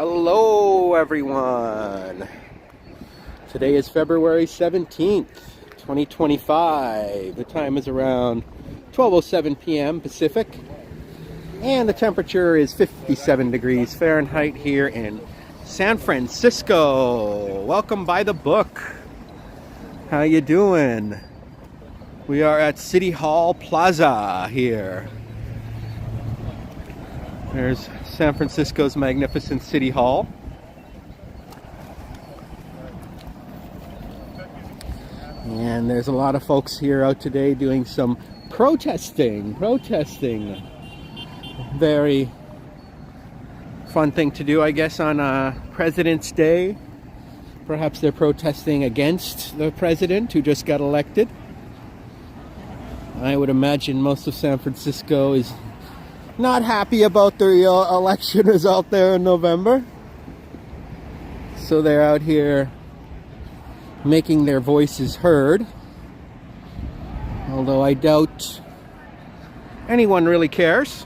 Hello everyone. Today is February 17th, 2025. The time is around 12:07 p.m. Pacific. And the temperature is 57 degrees Fahrenheit here in San Francisco. Welcome by the book. How you doing? We are at City Hall Plaza here. There's San Francisco's magnificent City Hall. And there's a lot of folks here out today doing some protesting. Very fun thing to do, I guess, on President's Day. Perhaps they're protesting against the president who just got elected. I would imagine most of San Francisco is not happy about the election result there in November. So they're out here making their voices heard. Although I doubt anyone really cares.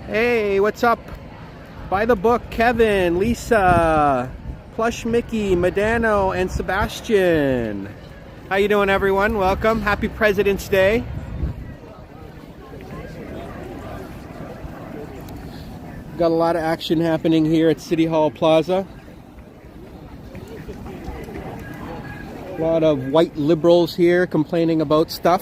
Hey, what's up? By the book, Kevin, Lisa, Plush Mickey, Medano, and Sebastian. How you doing, everyone? Welcome. Happy President's Day. Got a lot of action happening here at City Hall Plaza. A lot of white liberals here complaining about stuff.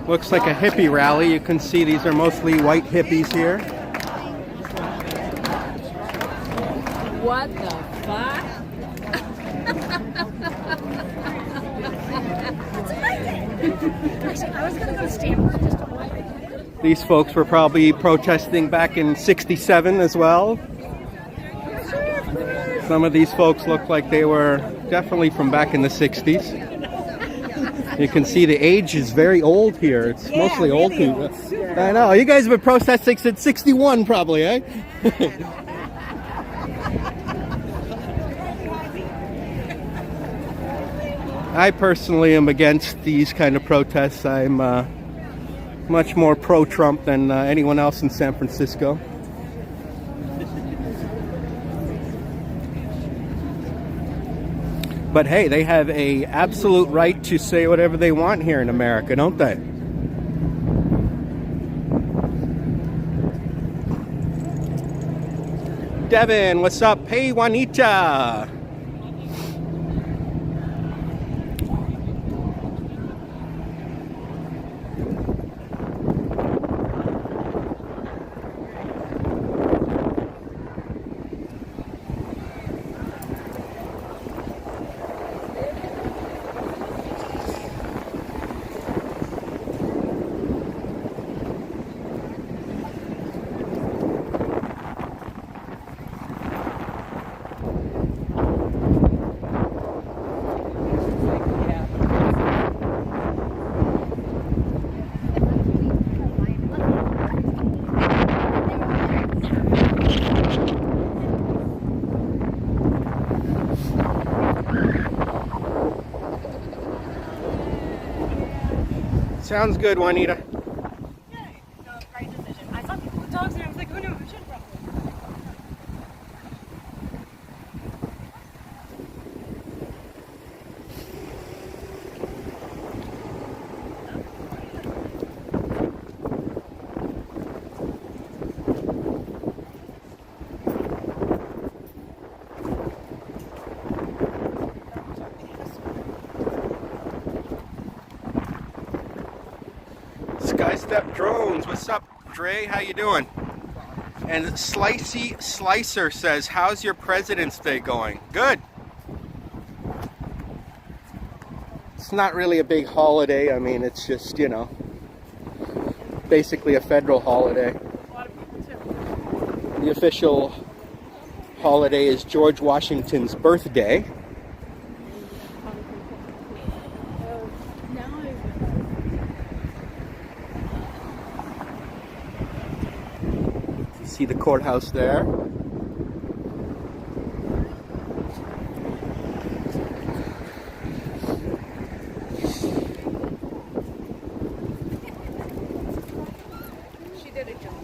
Looks like a hippie rally. You can see these are mostly white hippies here. What the fuck? I was gonna go to Stanford just to These folks were probably protesting back in '67 as well. Some of these folks look like they were definitely from back in the '60s. You can see the age is very old here. It's mostly old people. I know. You guys have been protesting since '61 probably, eh? I personally am against these kind of protests. I'm much more pro-Trump than anyone else in San Francisco. But hey, they have an absolute right to say whatever they want here in America, don't they? Devin, what's up? Hey, Juanita. Sounds good, Juanita. Yeah, no, right decision. I saw people with dogs and I was like, oh no, I should probably. Skystep Drones, what's up, Dre? How you doing? And Slicey Slicer says, how's your President's Day going? Good. It's not really a big holiday. I mean, it's just, you know, basically a federal holiday. A lot of people too. The official holiday is George Washington's birthday. You see the courthouse there. She did a jump.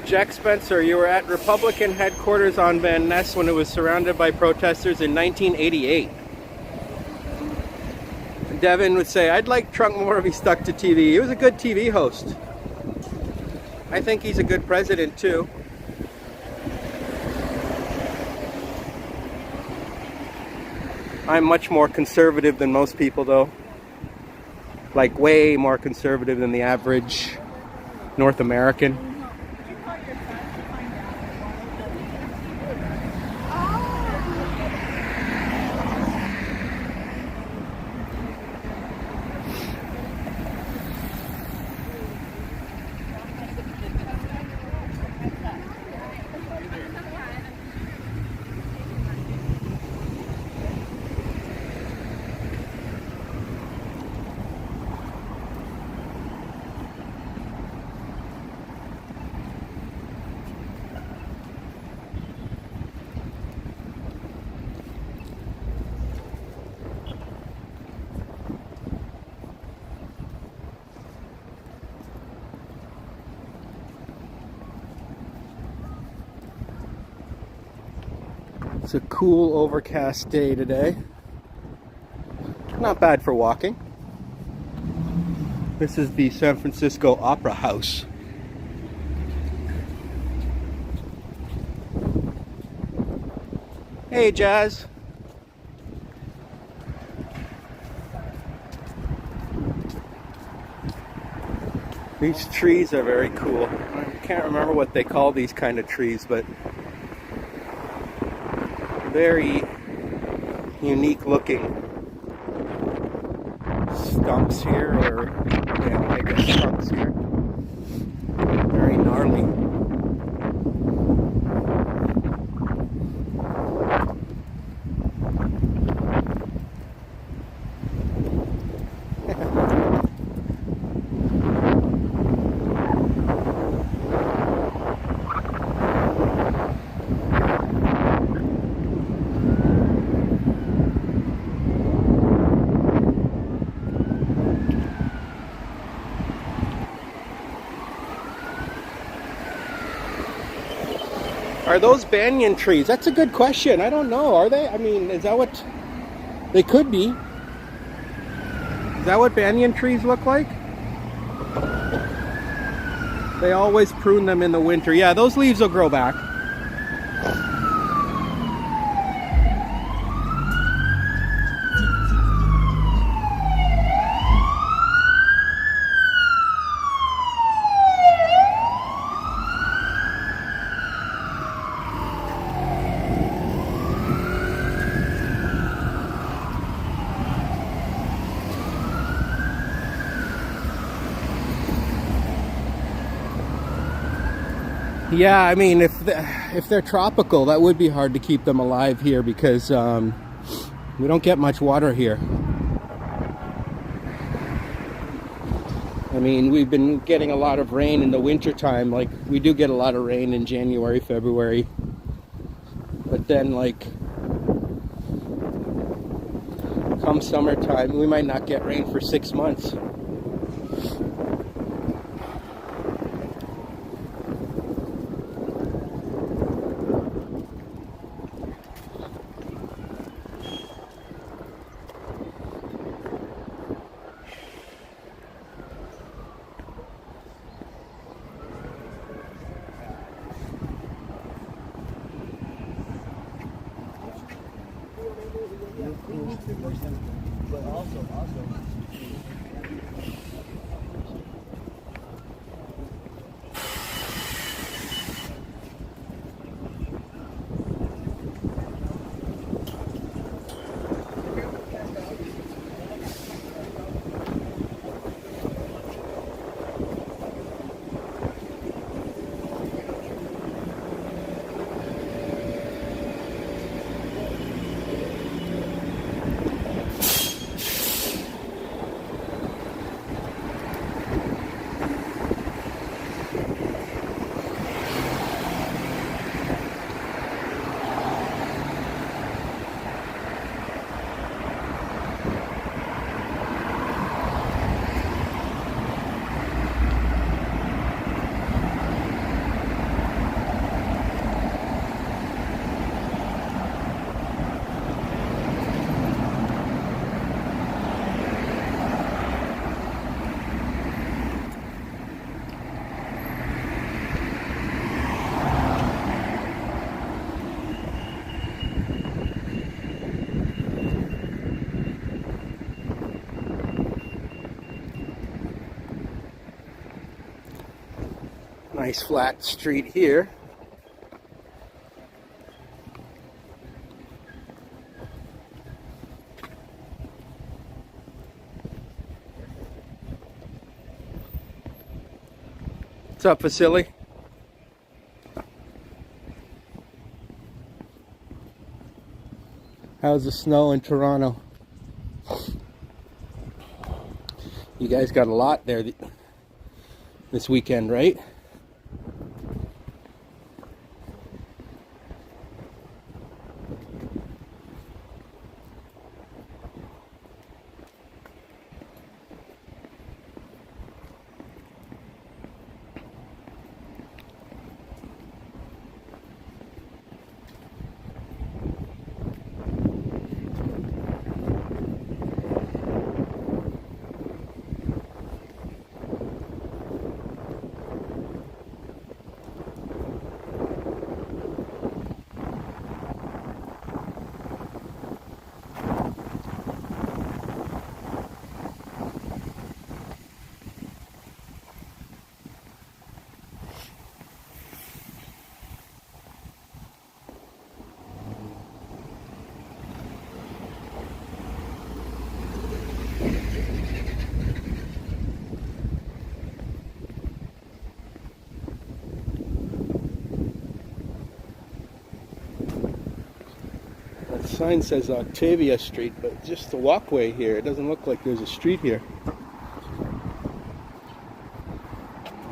Jack Spencer, you were at Republican headquarters on Van Ness when it was surrounded by protesters in 1988. Devin would say, I'd like Trump more if he stuck to TV. He was a good TV host. I think he's a good president too. I'm much more conservative than most people though. Like way more conservative than the average North American. It's a cool overcast day today. Not bad for walking. This is the San Francisco Opera House. Hey, Jazz. These trees are very cool. I can't remember what they call these kind of trees, but very unique looking stumps here, or yeah, I guess stumps here. Very gnarly. Are those banyan trees? That's a good question. I don't know. Are they? I mean, is that what they could be? Is that what banyan trees look like? They always prune them in the winter. Yeah, those leaves will grow back. Yeah, I mean, if they're tropical, that would be hard to keep them alive here because we don't get much water here. I mean, we've been getting a lot of rain in the winter time. Like, we do get a lot of rain in January, February. But then, like, come summertime, we might not get rain for 6 months. But also. Nice flat street here. What's up, Vasily? How's the snow in Toronto? You guys got a lot there this weekend, right? The sign says Octavia Street, but just the walkway here. It doesn't look like there's a street here.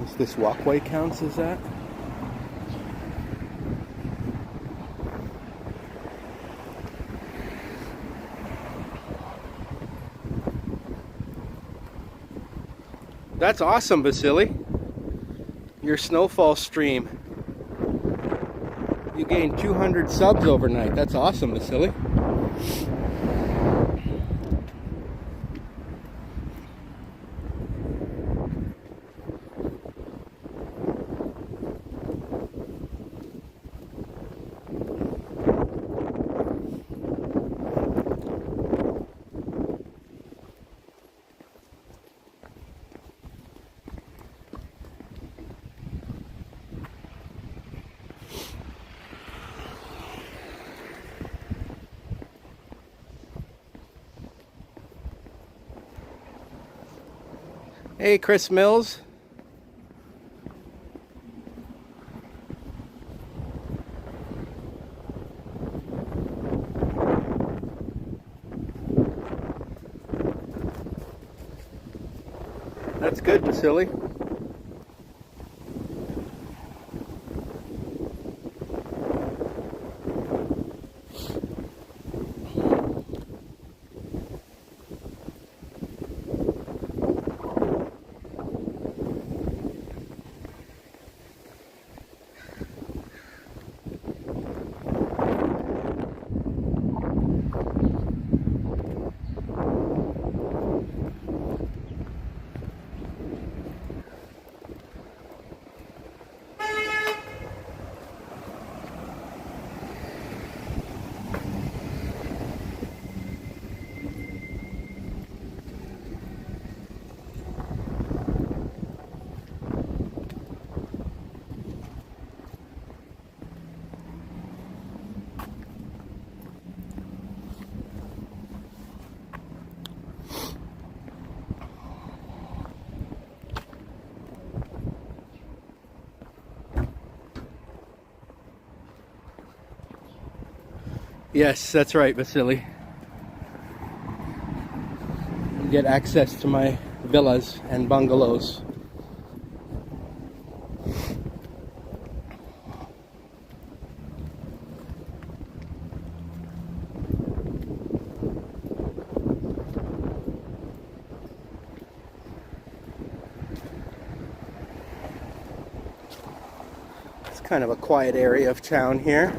Is this walkway counts as that? That's awesome, Vasily. Your snowfall stream. You gained 200 subs overnight. That's awesome, Vasily. Hey, Chris Mills. That's good, Vasily. Yes, that's right, Vasily. You get access to my villas and bungalows. It's kind of a quiet area of town here.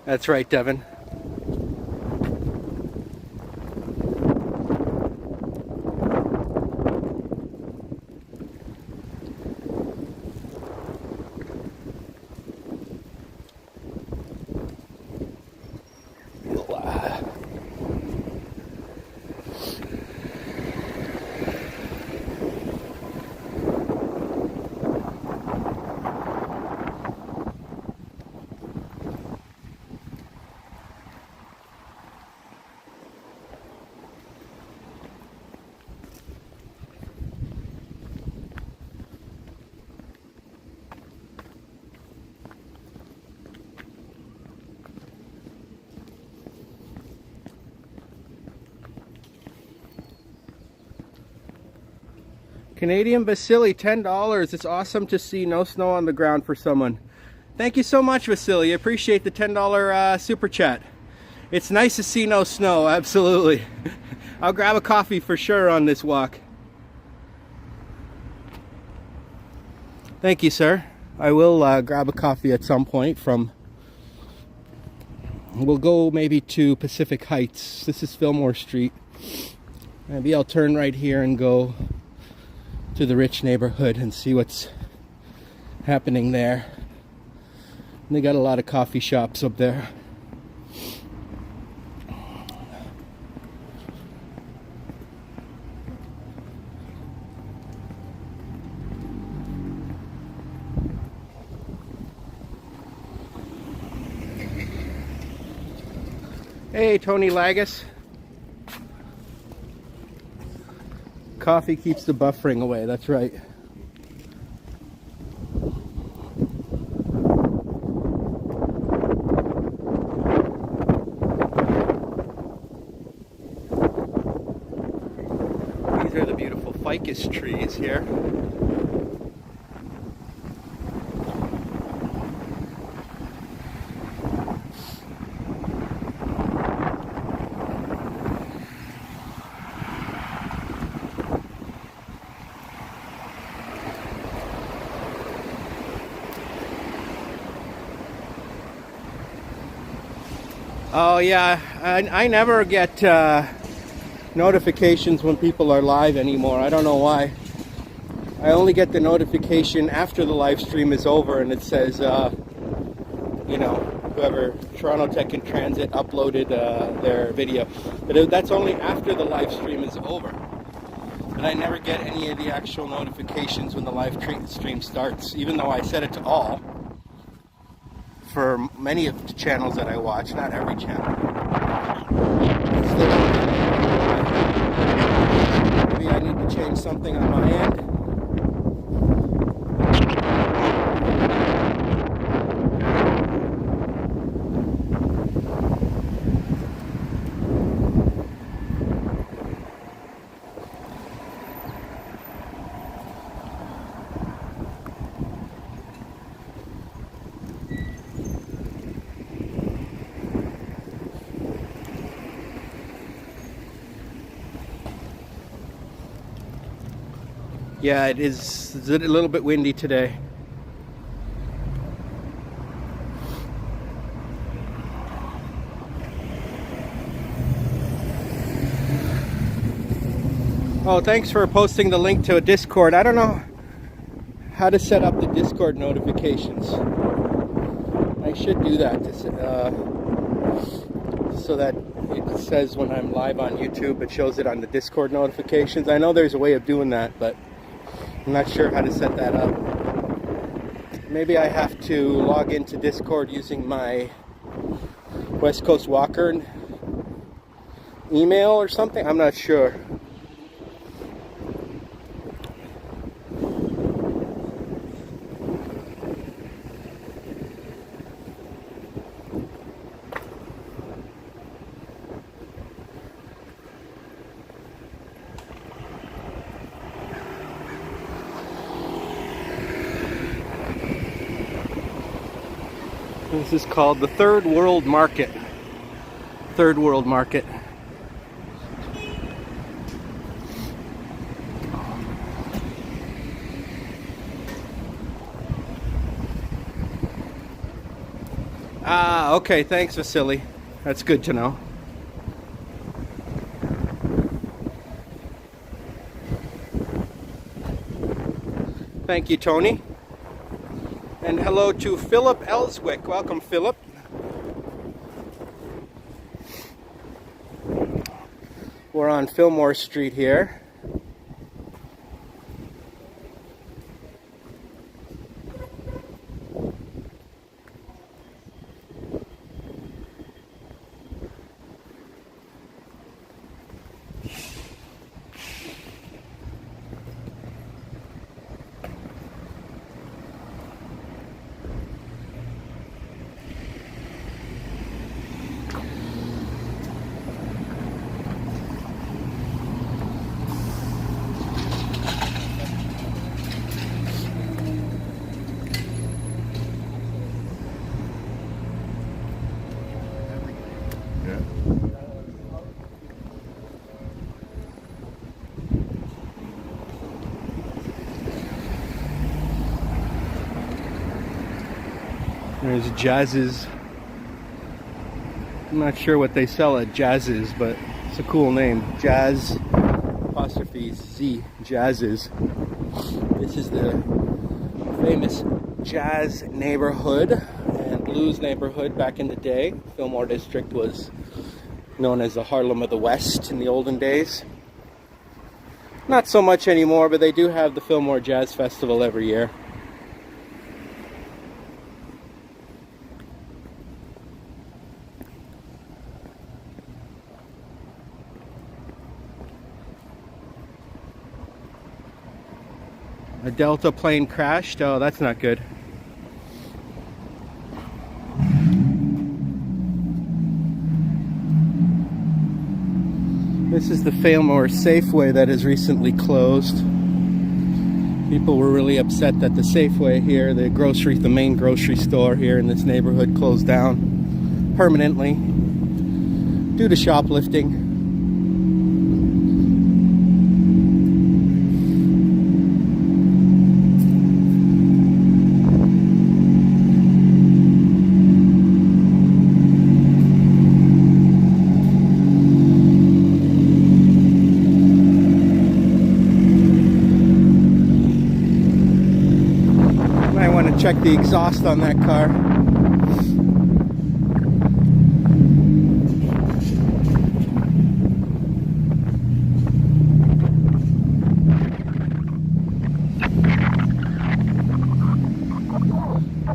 That's right, Devin. Canadian Vasily, $10. It's awesome to see no snow on the ground for someone. Thank you so much, Vasily. I appreciate the $10 super chat. It's nice to see no snow, absolutely. I'll grab a coffee for sure on this walk. Thank you, sir. I will grab a coffee at some point from... We'll go maybe to Pacific Heights. This is Fillmore Street. Maybe I'll turn right here and go to the rich neighborhood and see what's happening there. And they got a lot of coffee shops up there. Hey, Tony Lagus. Coffee keeps the buffering away, that's right. These are the beautiful ficus trees here. Oh yeah, I never get notifications when people are live anymore. I don't know why. I only get the notification after the live stream is over and it says, you know, whoever, Toronto Tech in Transit uploaded their video. But that's only after the live stream is over. But I never get any of the actual notifications when the live stream starts, even though I set it to all. For many of the channels that I watch, not every channel. Maybe I need to change something on my end. Yeah, it's a little bit windy today. Oh, thanks for posting the link to a Discord. I don't know how to set up the Discord notifications. I should do that so that it says when I'm live on YouTube, it shows it on the Discord notifications. I know there's a way of doing that, but I'm not sure how to set that up. Maybe I have to log into Discord using my West Coast Walker email or something. I'm not sure. This is called the Third World Market. Third World Market. Ah, okay. Thanks, Vasily. That's good to know. Thank you, Tony. And hello to Philip Ellswick. Welcome, Philip. We're on Fillmore Street here. There's Jazz's. I'm not sure what they sell at Jazz's, but it's a cool name. Jazz apostrophe Z. Jazz's. This is the famous jazz neighborhood and blues neighborhood back in the day. Fillmore District was known as the Harlem of the West in the olden days. Not so much anymore, but they do have the Fillmore Jazz Festival every year. A Delta plane crashed. Oh, that's not good. This is the Fillmore Safeway that has recently closed. People were really upset that the Safeway here, the main grocery store here in this neighborhood, closed down permanently due to shoplifting. Check the exhaust on that car.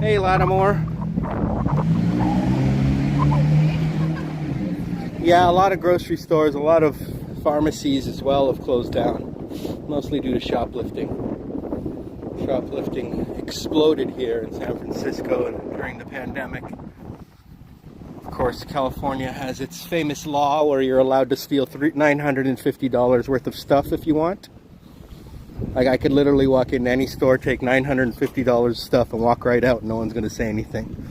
Hey, Lattimore. Yeah, a lot of grocery stores, a lot of pharmacies as well have closed down, mostly due to shoplifting. Shoplifting exploded here in San Francisco and during the pandemic. Of course, California has its famous law where you're allowed to steal $950 worth of stuff if you want. Like, I could literally walk into any store, take $950 stuff and walk right out and no one's going to say anything.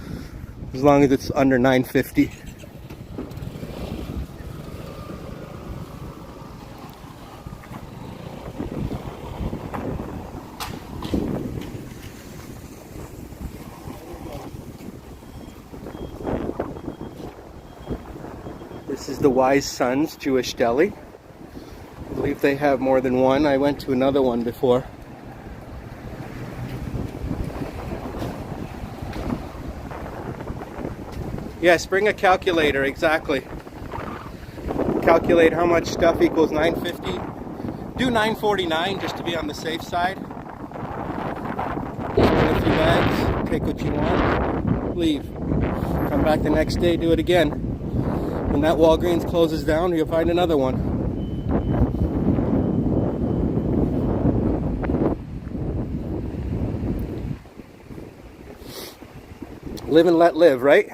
As long as it's under $950. This is the Wise Sons Jewish Deli. I believe they have more than one. I went to another one before. Yes, bring a calculator, exactly. Calculate how much stuff equals 950. Do 949 just to be on the safe side. Bring a few bags, take what you want, leave. Come back the next day, do it again. When that Walgreens closes down, you'll find another one. Live and let live, right?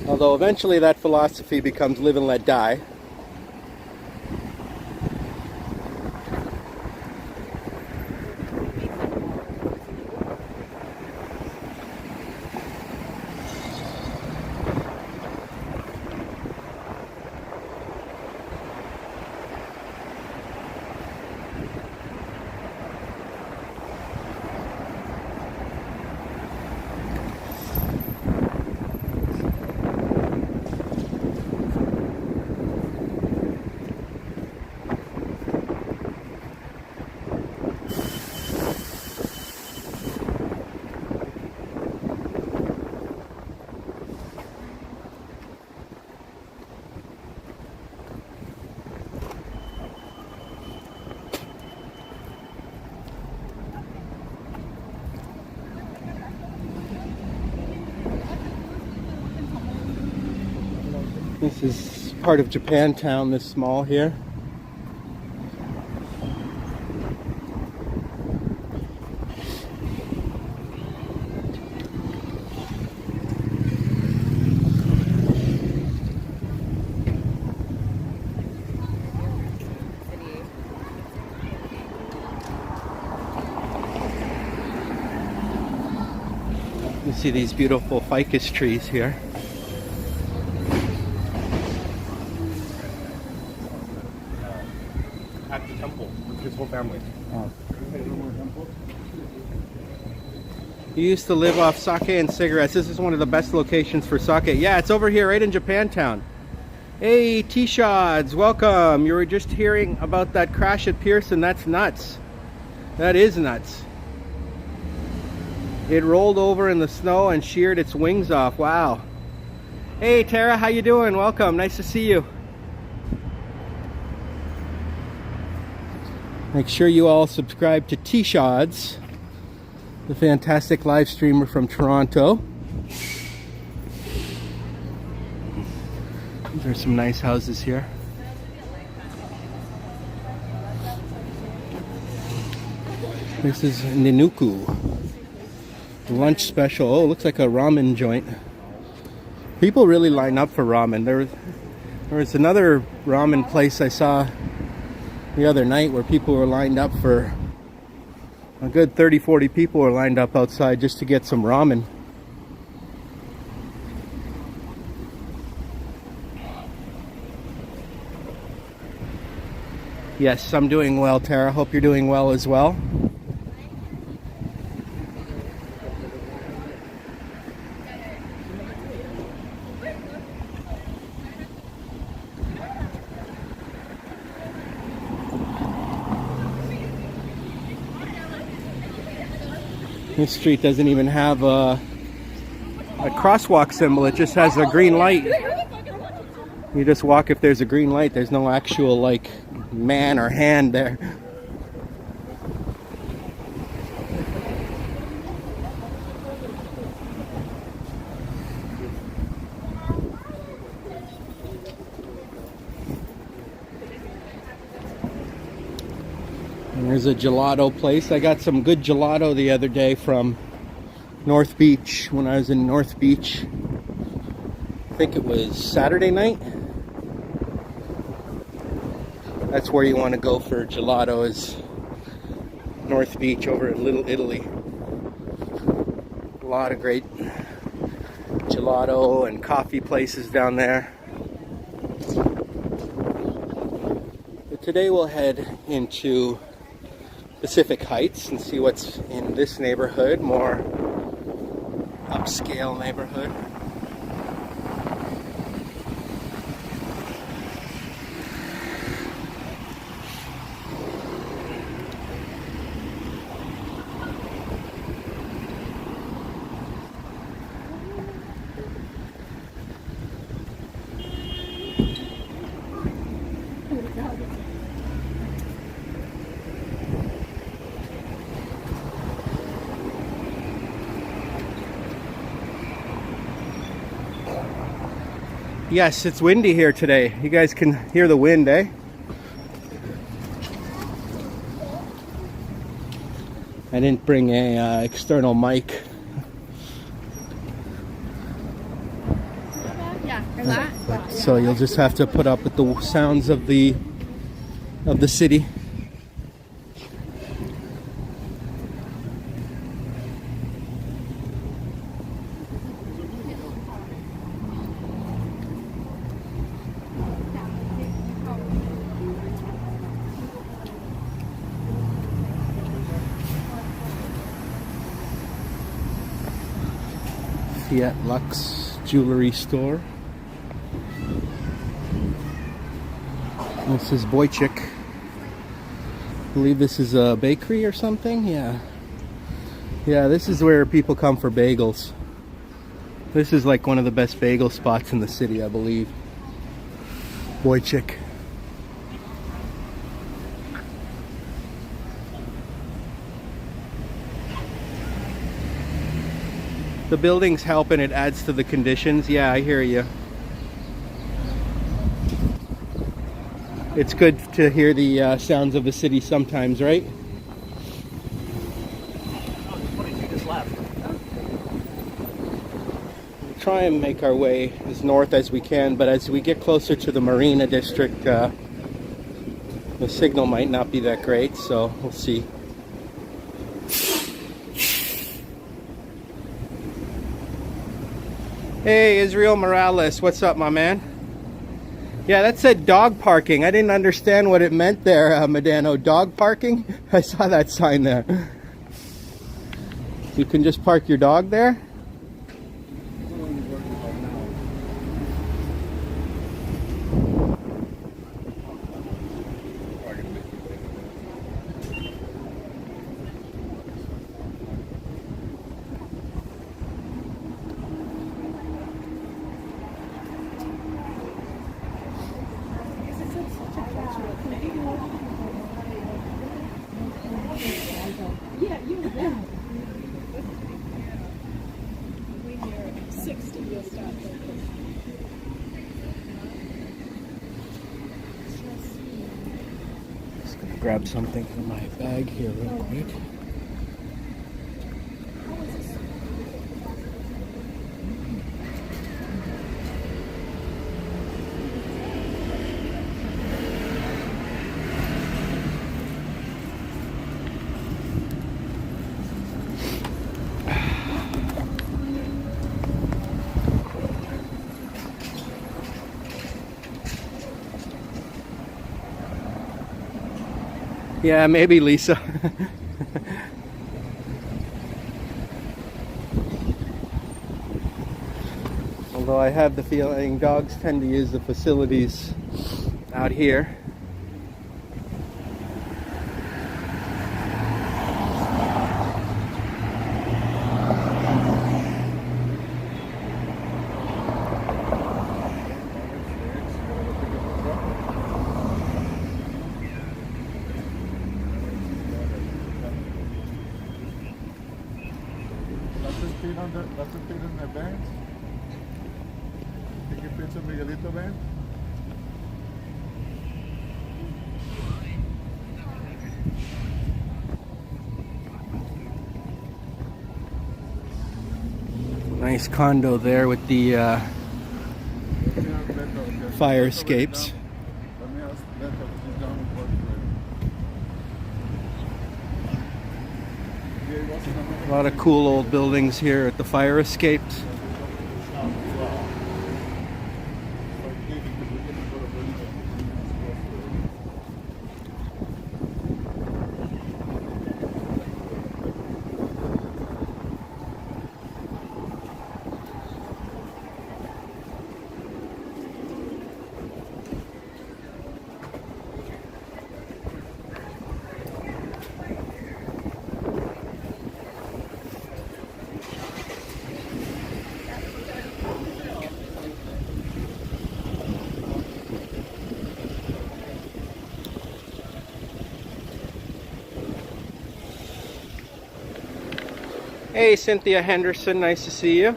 Although eventually that philosophy becomes live and let die. This is part of Japantown, this mall here. You see these beautiful ficus trees here. At the temple with his whole family. Oh. You used to live off sake and cigarettes. This is one of the best locations for sake. Yeah, it's over here right in Japantown. Hey, T-Shods, welcome. You were just hearing about that crash at Pearson. That's nuts. That is nuts. It rolled over in the snow and sheared its wings off. Wow. Hey, Tara, how you doing? Welcome. Nice to see you. Make sure you all subscribe to T-Shods, the fantastic live streamer from Toronto. There's some nice houses here. This is Ninuku. Lunch special. Oh, looks like a ramen joint. People really line up for ramen. There was another ramen place I saw the other night where people were lined up for a good 30-40 people were lined up outside just to get some ramen. Yes, I'm doing well, Tara. Hope you're doing well as well. This street doesn't even have a crosswalk symbol. It just has a green light. You just walk if there's a green light. There's no actual like man or hand there. And there's a gelato place. I got some good gelato the other day from North Beach when I was in North Beach. I think it was Saturday night. That's where you want to go for gelato, is North Beach over at Little Italy. A lot of great gelato and coffee places down there. But today we'll head into Pacific Heights and see what's in this neighborhood, more upscale neighborhood. Yes, it's windy here today. You guys can hear the wind, eh? I didn't bring a external mic. So you'll just have to put up with the sounds of the city. Fiat Lux jewelry store. This is Boychik. I believe this is a bakery or something. Yeah, this is where people come for bagels. This is like one of the best bagel spots in the city, I believe. Boychik. The buildings help and it adds to the conditions. Yeah, I hear you. It's good to hear the sounds of the city sometimes, right? You just left. Try and make our way as north as we can, but as we get closer to the Marina District, the signal might not be that great, so we'll see. Hey, Israel Morales, what's up, my man? Yeah, that said dog parking. I didn't understand what it meant there, Medano. Dog parking? I saw that sign there. You can just park your dog there? Yeah, you were there. When you're 60, you'll start thinking. Just gonna grab something from my bag here real quick. Yeah, maybe Lisa. Although I have the feeling dogs tend to use the facilities out here. That's the speed in the band. Think it fits a Miguelito band? Nice condo there with the fire escapes. Let me ask Beto if she's down with work today. A lot of cool old buildings here at the fire escapes. Hey, Cynthia Henderson, nice to see you.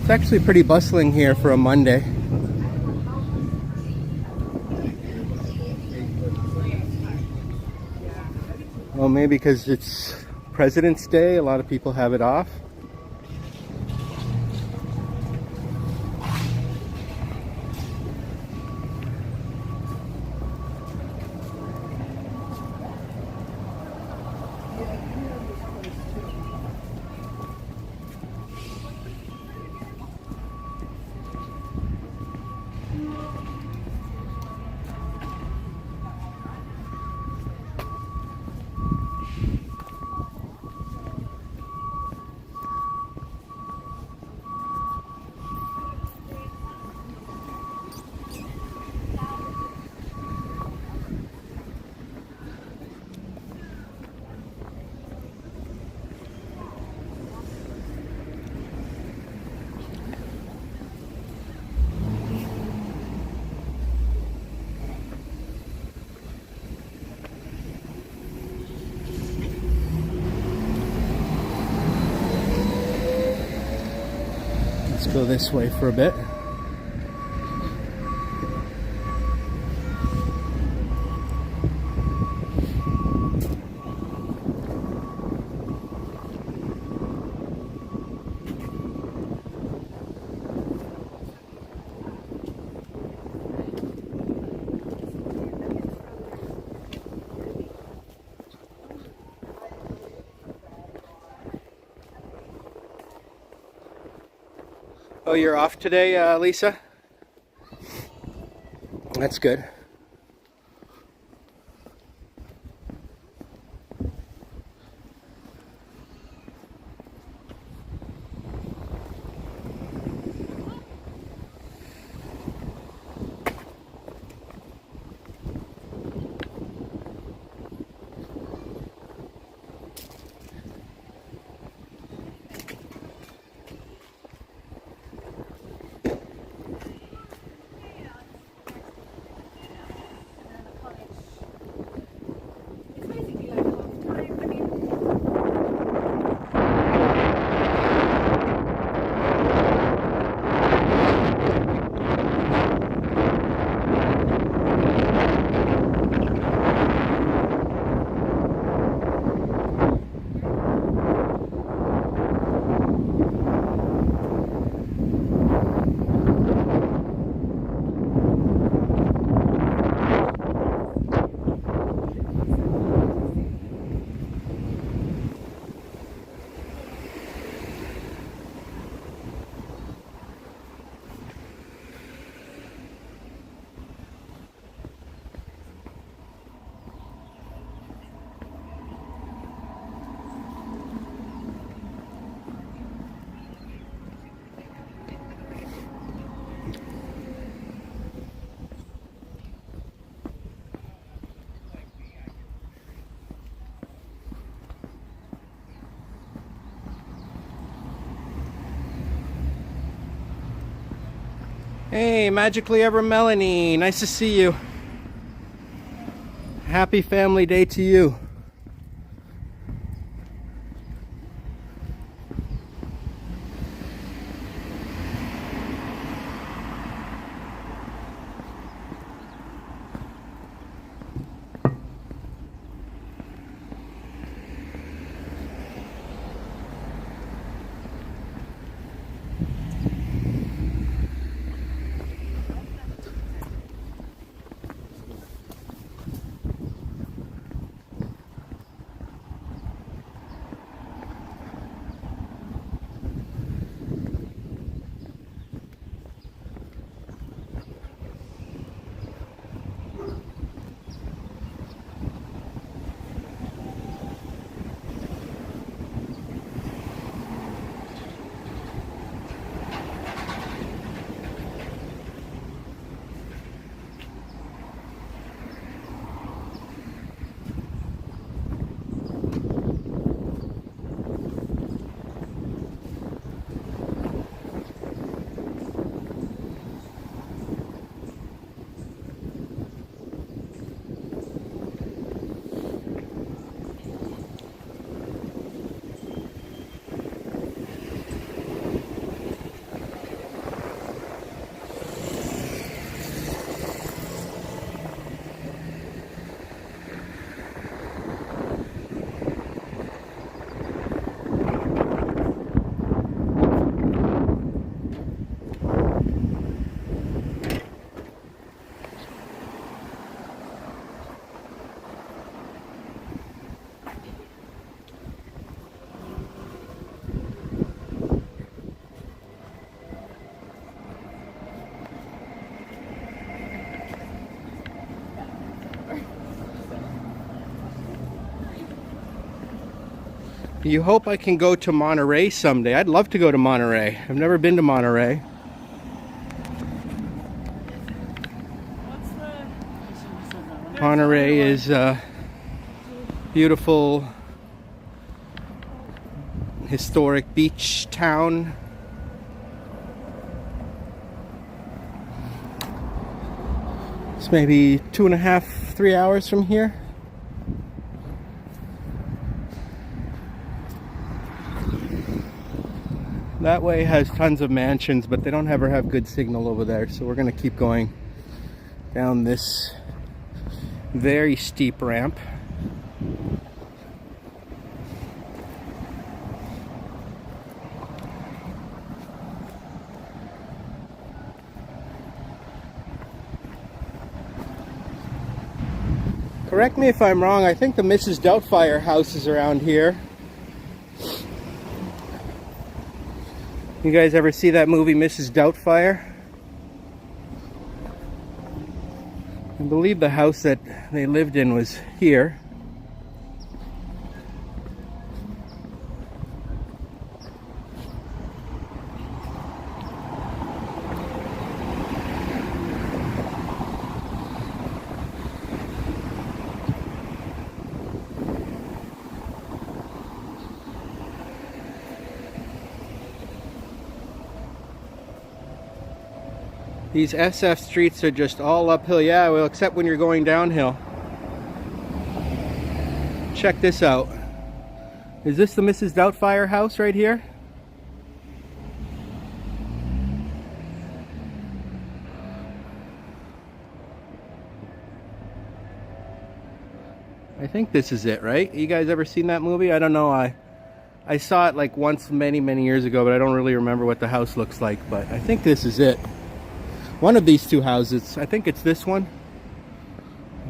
It's actually pretty bustling here for a Monday. Well, maybe because it's President's Day, a lot of people have it off. Go this way for a bit. Oh, you're off today, Lisa? That's good. Hey, Magically Ever Melanie, nice to see you. Happy Family Day to you. You hope I can go to Monterey someday. I'd love to go to Monterey. I've never been to Monterey. Monterey is a beautiful, historic beach town. It's maybe 2.5, 3 hours from here. That way has tons of mansions, but they don't ever have good signal over there. So we're gonna keep going down this very steep ramp. Correct me if I'm wrong, I think the Mrs. Doubtfire house is around here. You guys ever see that movie, Mrs. Doubtfire? I believe the house that they lived in was here. These SF streets are just all uphill. Yeah, well, except when you're going downhill. Check this out. Is this the Mrs. Doubtfire house right here? I think this is it, right? You guys ever seen that movie? I don't know. I saw it like once many years ago, but I don't really remember what the house looks like. But I think this is it. One of these two houses. I think it's this one.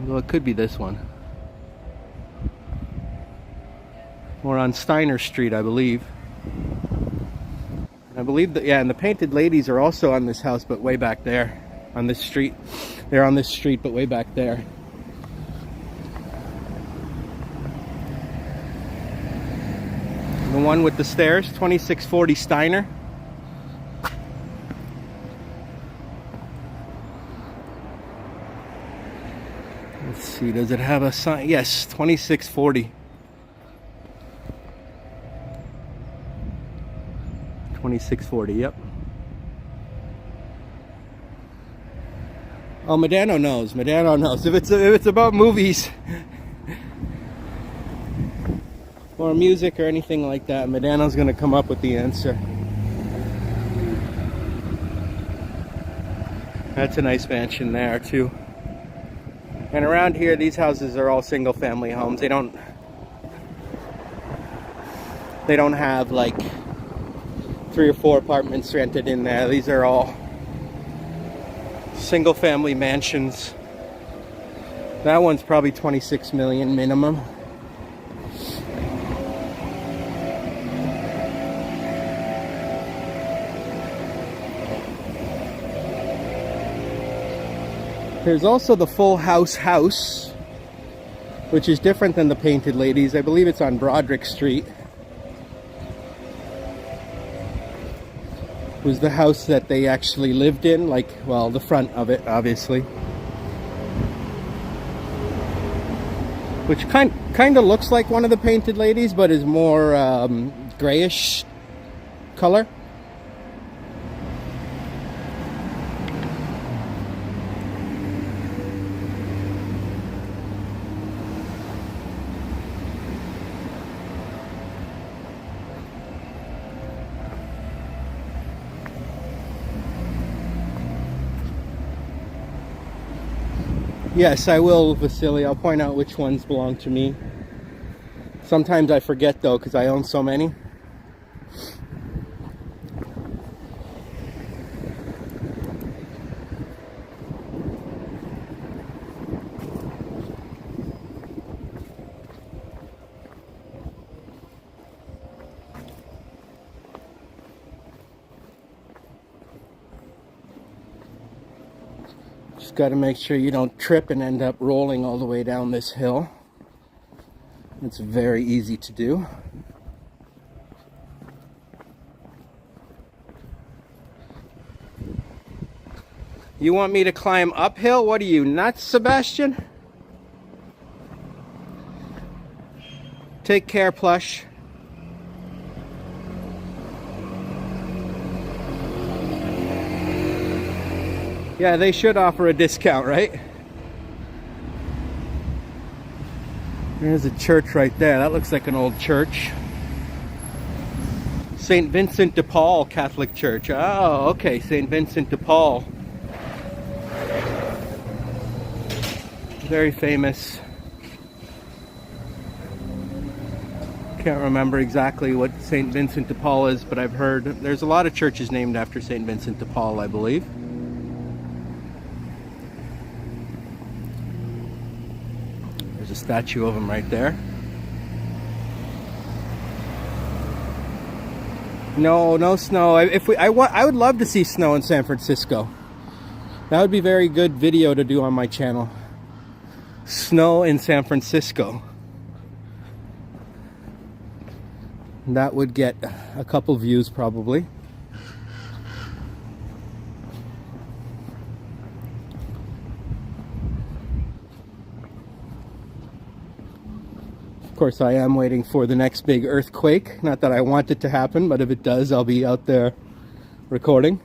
Well, it could be this one. We're on Steiner Street, I believe. I believe that, yeah, and the Painted Ladies are also on this house, but way back there. On this street. They're on this street, but way back there. The one with the stairs, 2640 Steiner. Let's see, does it have a sign? Yes, 2640. 2640, yep. Oh, Medano knows. Medano knows. If it's about movies or music or anything like that, Medano's gonna come up with the answer. That's a nice mansion there too. And around here, these houses are all single-family homes. They don't have like 3 or 4 apartments rented in there. These are all single-family mansions. That one's probably 26 million minimum. There's also the Full House, which is different than the Painted Ladies. I believe it's on Broderick Street. It was the house that they actually lived in, like, well, the front of it, obviously. Which kind of looks like one of the Painted Ladies, but is more grayish color. Yes, I will, Vasily. I'll point out which ones belong to me. Sometimes I forget, though, because I own so many. Just got to make sure you don't trip and end up rolling all the way down this hill. It's very easy to do. You want me to climb uphill? What are you, nuts, Sebastian? Take care, Plush. Yeah, they should offer a discount, right? There's a church right there. That looks like an old church. St. Vincent de Paul Catholic Church. Oh, okay, St. Vincent de Paul. Very famous. Can't remember exactly what St. Vincent de Paul is, but I've heard there's a lot of churches named after St. Vincent de Paul, I believe. There's a statue of him right there. No, no snow. I would love to see snow in San Francisco. That would be very good video to do on my channel. Snow in San Francisco. That would get a couple views probably. Of course, I am waiting for the next big earthquake. Not that I want it to happen, but if it does, I'll be out there recording.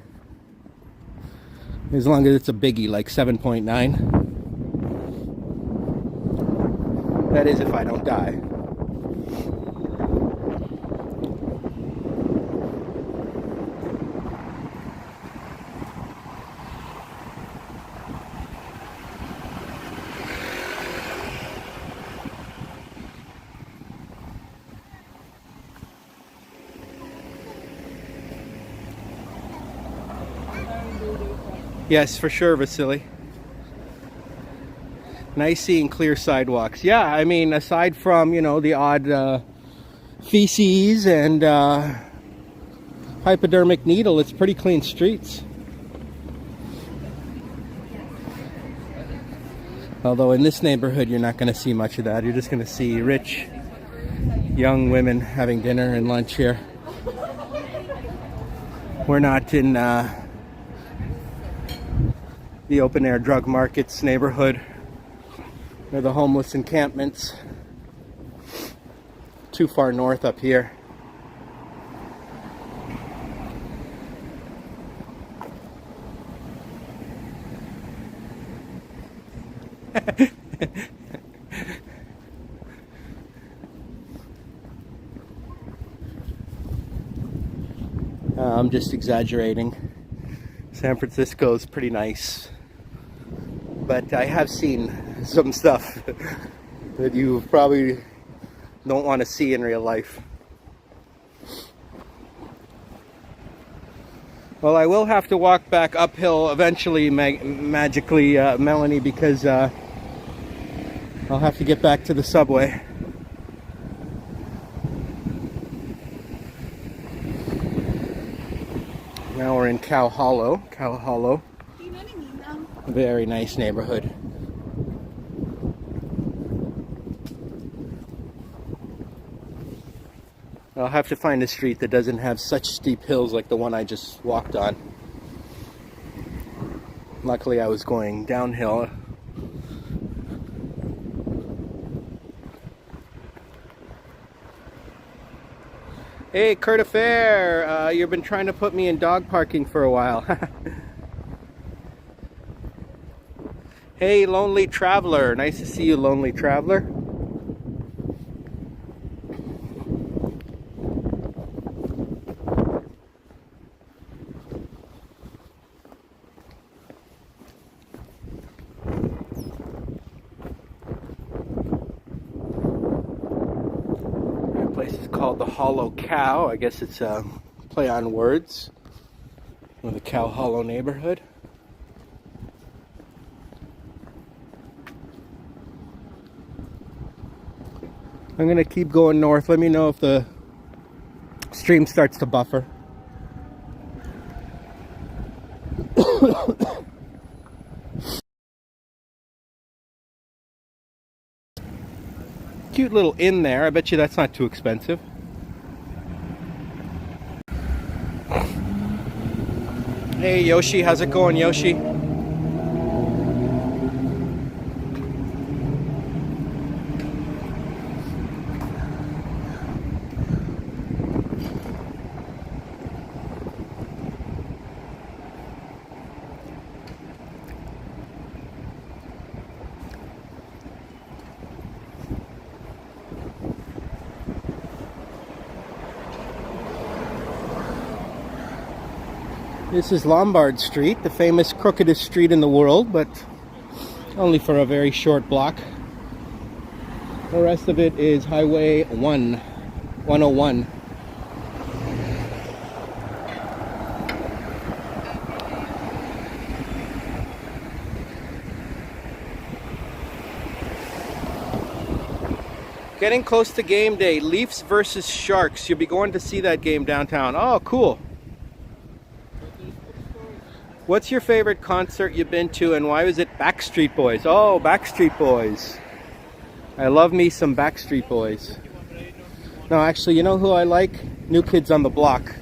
As long as it's a biggie, like 7.9. That is if I don't die. Yes, for sure, Vasily. Nice seeing clear sidewalks. Yeah, I mean, aside from, you know, the odd feces and hypodermic needle, it's pretty clean streets. Although in this neighborhood, you're not going to see much of that. You're just going to see rich, young women having dinner and lunch here. We're not in the open-air drug markets neighborhood. They're the homeless encampments. Too far north up here. I'm just exaggerating. San Francisco is pretty nice. But I have seen some stuff that you probably don't want to see in real life. Well, I will have to walk back uphill eventually, magically, Melanie, because I'll have to get back to the subway. Now we're in Cow Hollow. Cow Hollow. Very nice neighborhood. I'll have to find a street that doesn't have such steep hills like the one I just walked on. Luckily I was going downhill. Hey, Kurt Affair! You've been trying to put me in dog parking for a while. Hey, Lonely Traveler. Nice to see you, Lonely Traveler. That place is called the Hollow Cow. I guess it's a play on words with the Cow Hollow neighborhood. I'm gonna keep going north. Let me know if the stream starts to buffer. Cute little inn there. I bet you that's not too expensive. Hey Yoshi, how's it going, Yoshi? This is Lombard Street, the famous crookedest street in the world, but only for a very short block. The rest of it is Highway 101. Getting close to game day. Leafs versus Sharks. You'll be going to see that game downtown. Oh, cool. What's your favorite concert you've been to, and why was it Backstreet Boys? Oh, Backstreet Boys. I love me some Backstreet Boys. No, actually, you know who I like? New Kids on the Block.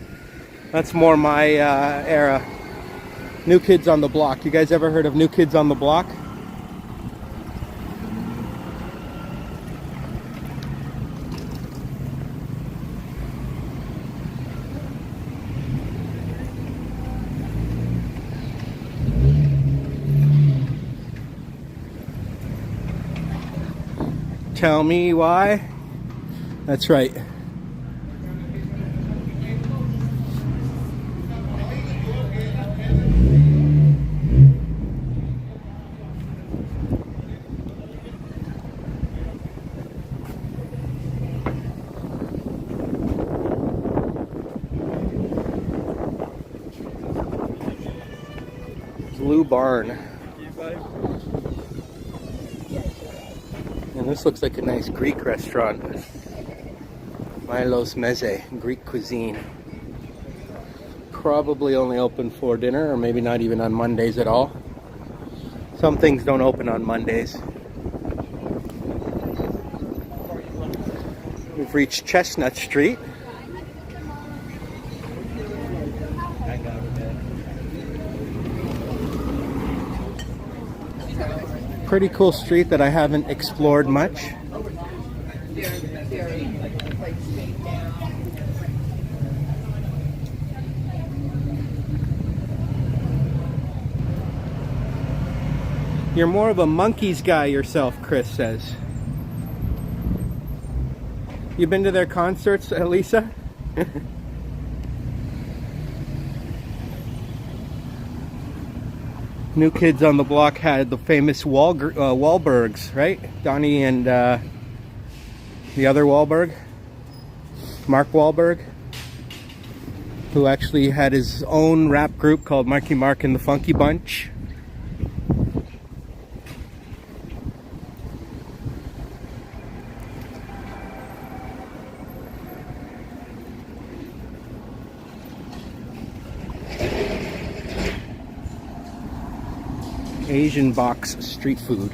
That's more my era. New Kids on the Block. You guys ever heard of New Kids on the Block? Tell me why? That's right. Blue Barn. And this looks like a nice Greek restaurant. Milos Meze, Greek cuisine. Probably only open for dinner, or maybe not even on Mondays at all. Some things don't open on Mondays. We've reached Chestnut Street. Pretty cool street that I haven't explored much. You're more of a monkeys guy yourself, Chris says. You been to their concerts, Elisa? New Kids on the Block had the famous Wahlbergs, right? Donnie and the other Wahlberg, Mark Wahlberg, who actually had his own rap group called Marky Mark and the Funky Bunch. Asian box street food.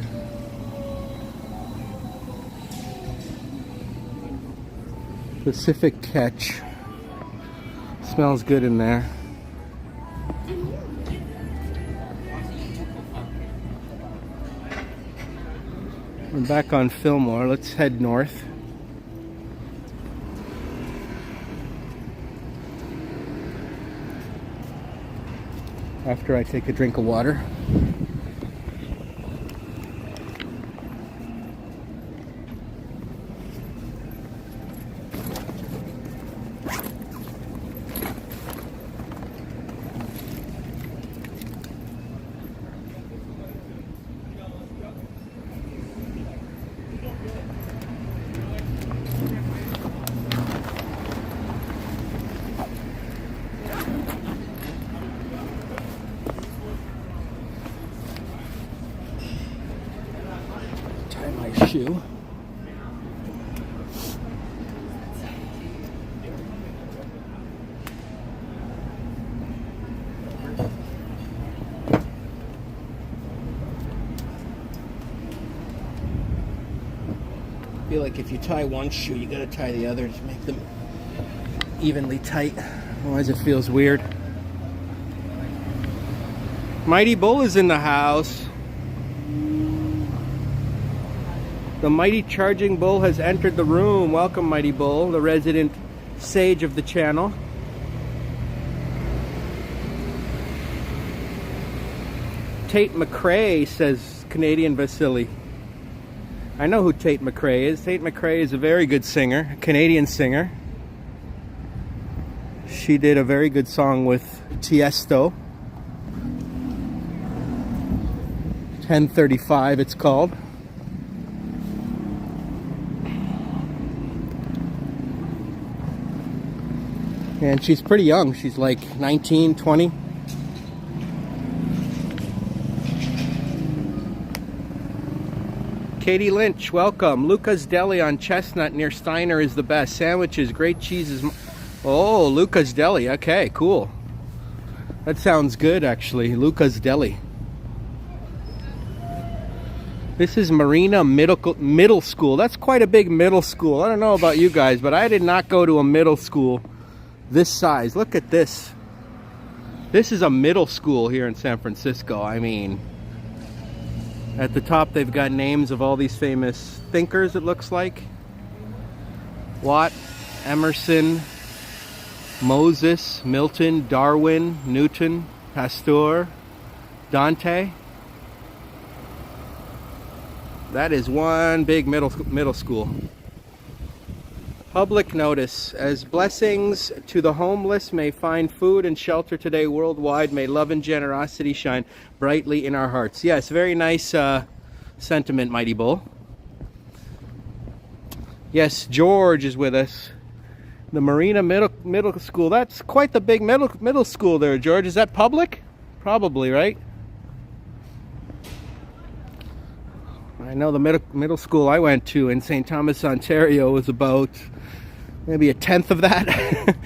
Pacific Catch. Smells good in there. We're back on Fillmore. Let's head north. After I take a drink of water. Shoe. I feel like if you tie one shoe, you gotta tie the other to make them evenly tight. Otherwise it feels weird. Mighty Bull is in the house. The Mighty Charging Bull has entered the room. Welcome, Mighty Bull, the resident sage of the channel. Tate McRae, says Canadian Vasily. I know who Tate McRae is. Tate McRae is a very good singer, a Canadian singer. She did a very good song with Tiesto. 1035 it's called. And she's pretty young. She's like 19, 20. Katie Lynch, welcome. Luca's Deli on Chestnut near Steiner is the best. Sandwiches, great cheeses. Oh, Luca's Deli. Okay, cool. That sounds good, actually. Luca's Deli. This is Marina Middle School. That's quite a big middle school. I don't know about you guys, but I did not go to a middle school this size. Look at this. This is a middle school here in San Francisco. I mean, at the top they've got names of all these famous thinkers, it looks like. Watt, Emerson, Moses, Milton, Darwin, Newton, Pasteur, Dante. That is one big middle school. Public notice. As blessings to the homeless may find food and shelter today worldwide, may love and generosity shine brightly in our hearts. Yes, very nice sentiment, Mighty Bull. Yes, George is with us. The Marina Middle School. That's quite the big middle school there, George. Is that public? Probably, right? I know the middle school I went to in St. Thomas, Ontario was about maybe a tenth of that.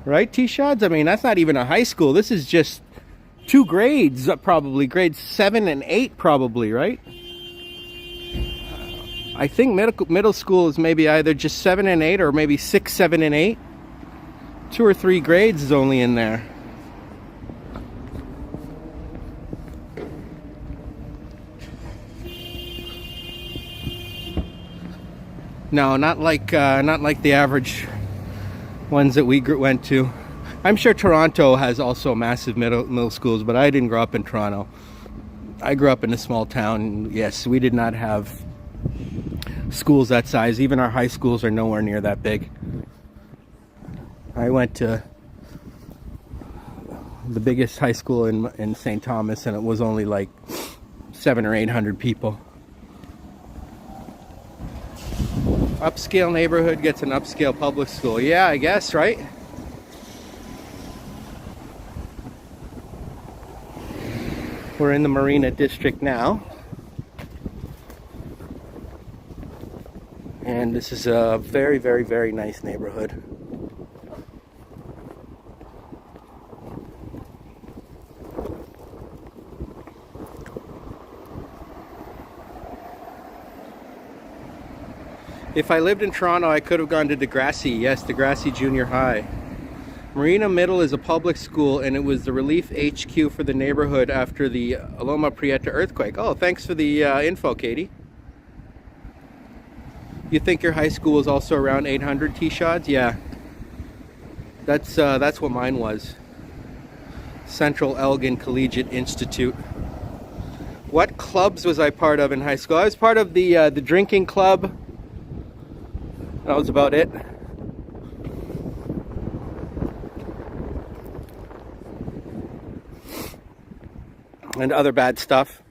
Right, T-Shots? I mean, that's not even a high school. This is just 2 grades, probably. Grades 7 and 8, probably, right? I think middle school is maybe either just 7 and 8 or maybe 6, 7, and 8. 2 or 3 grades is only in there. No, not like the average ones that we went to. I'm sure Toronto has also massive middle schools, but I didn't grow up in Toronto. I grew up in a small town. Yes, we did not have schools that size. Even our high schools are nowhere near that big. I went to the biggest high school in St. Thomas, and it was only like 700 or 800 people. Upscale neighborhood gets an upscale public school. Yeah, I guess, right? We're in the Marina District now. And this is a very, very, very nice neighborhood. If I lived in Toronto, I could have gone to Degrassi. Yes, Degrassi Junior High. Marina Middle is a public school, and it was the relief HQ for the neighborhood after the Loma Prieta earthquake. Oh, thanks for the info, Katie. You think your high school was also around 800 T-Shots? Yeah. That's what mine was. Central Elgin Collegiate Institute. What clubs was I part of in high school? I was part of the drinking club. That was about it. And other bad stuff.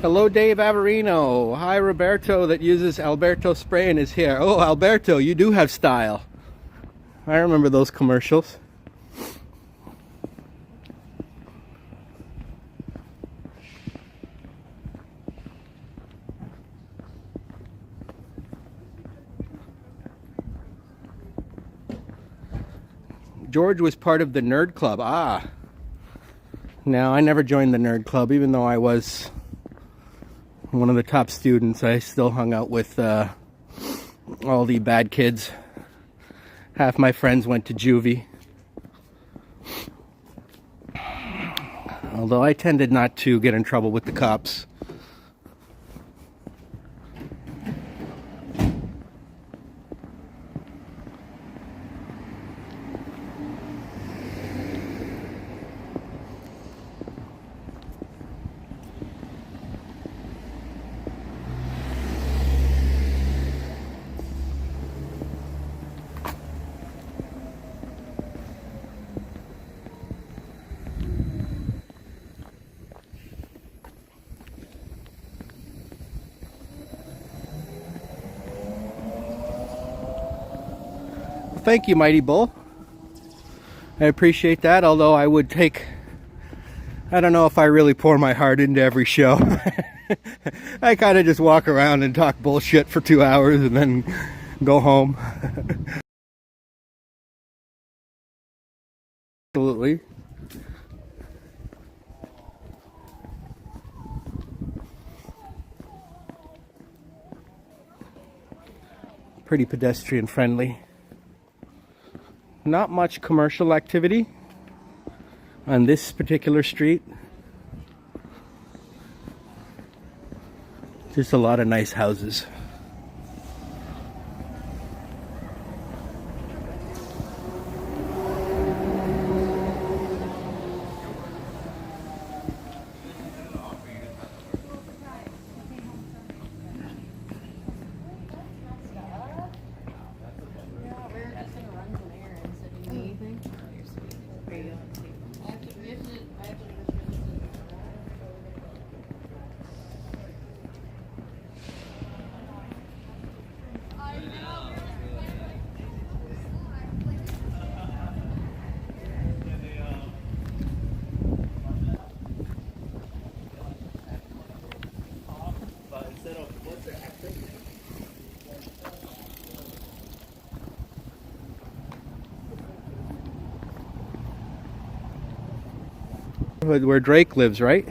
Hello, Dave Averino. Hi, Roberto that uses Alberto spray in his hair. Oh, Alberto, you do have style. I remember those commercials. George was part of the Nerd Club. Ah. No, I never joined the Nerd Club, even though I was one of the top students. I still hung out with all the bad kids. Half my friends went to juvie. Although I tended not to get in trouble with the cops. Thank you, Mighty Bull. I appreciate that, although I would take... I don't know if I really pour my heart into every show. I kind of just walk around and talk bullshit for 2 hours and then go home. Absolutely. Pretty pedestrian friendly. Not much commercial activity on this particular street. Just a lot of nice houses. Where Drake lives, right?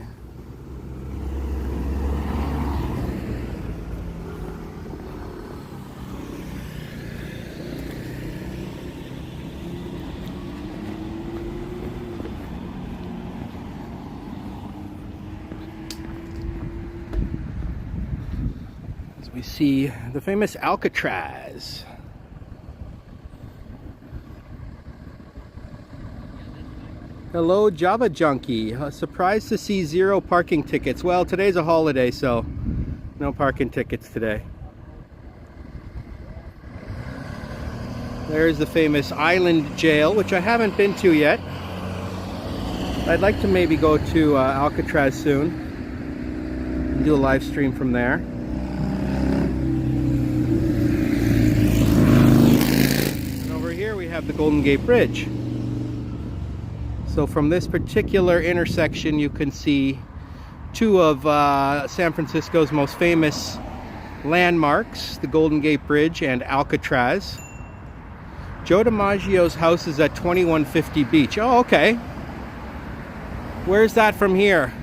As we see the famous Alcatraz. Hello, Java Junkie. Surprised to see 0 parking tickets. Well, today's a holiday, so no parking tickets today. There's the famous Island Jail, which I haven't been to yet. I'd like to maybe go to Alcatraz soon and do a live stream from there. And over here we have the Golden Gate Bridge. So from this particular intersection, you can see 2 of San Francisco's most famous landmarks, the Golden Gate Bridge and Alcatraz. Joe DiMaggio's house is at 2150 Beach. Oh, okay. Where's that from here?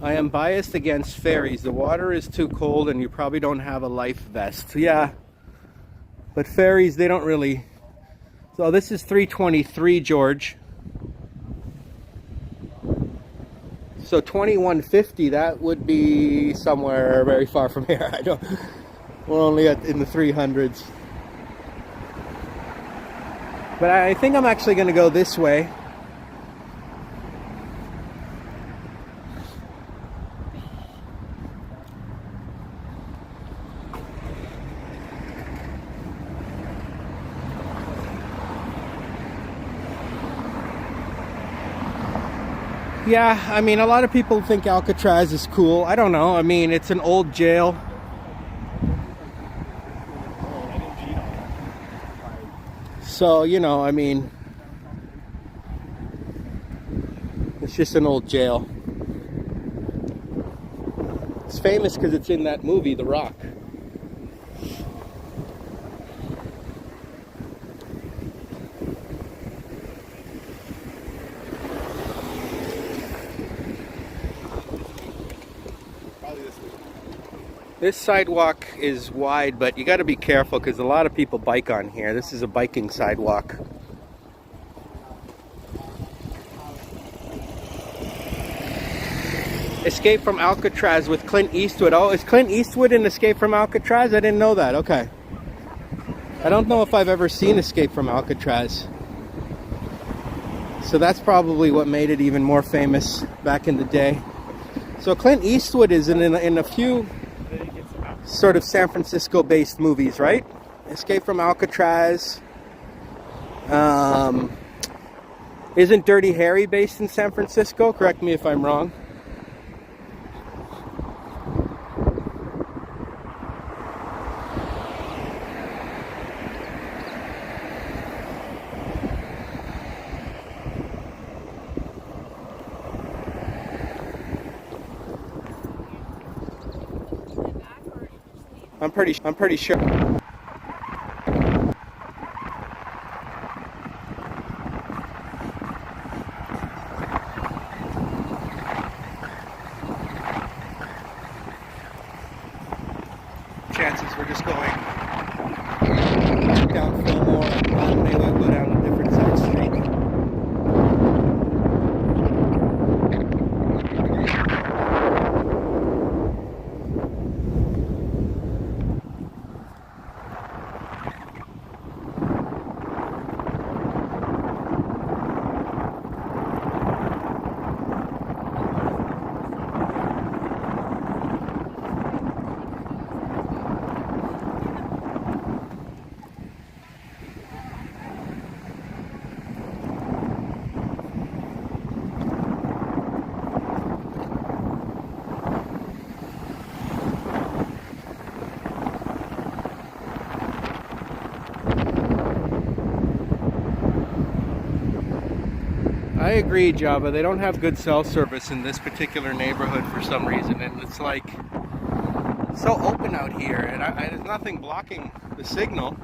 I am biased against ferries. The water is too cold and you probably don't have a life vest. Yeah, but ferries, they don't really. So this is 323, George. So 2150, that would be somewhere very far from here. I don't. We're only in the 300s. But I think I'm actually going to go this way. Yeah, I mean, a lot of people think Alcatraz is cool. I don't know. I mean, it's an old jail. So, you know, I mean, it's just an old jail. It's famous because it's in that movie, The Rock. This sidewalk is wide, but you got to be careful because a lot of people bike on here. This is a biking sidewalk. Escape from Alcatraz with Clint Eastwood. Oh, is Clint Eastwood in Escape from Alcatraz? I didn't know that. Okay. I don't know if I've ever seen Escape from Alcatraz. So that's probably what made it even more famous back in the day. So Clint Eastwood is in a few sort of San Francisco based movies, right? Escape from Alcatraz. Isn't Dirty Harry based in San Francisco? Correct me if I'm wrong. I'm pretty sure. Chances we're just going down Fillmore and maybe we'll go down a different side street. I agree, Java. They don't have good cell service in this particular neighborhood for some reason, and it's like so open out here, and there's nothing blocking the signal.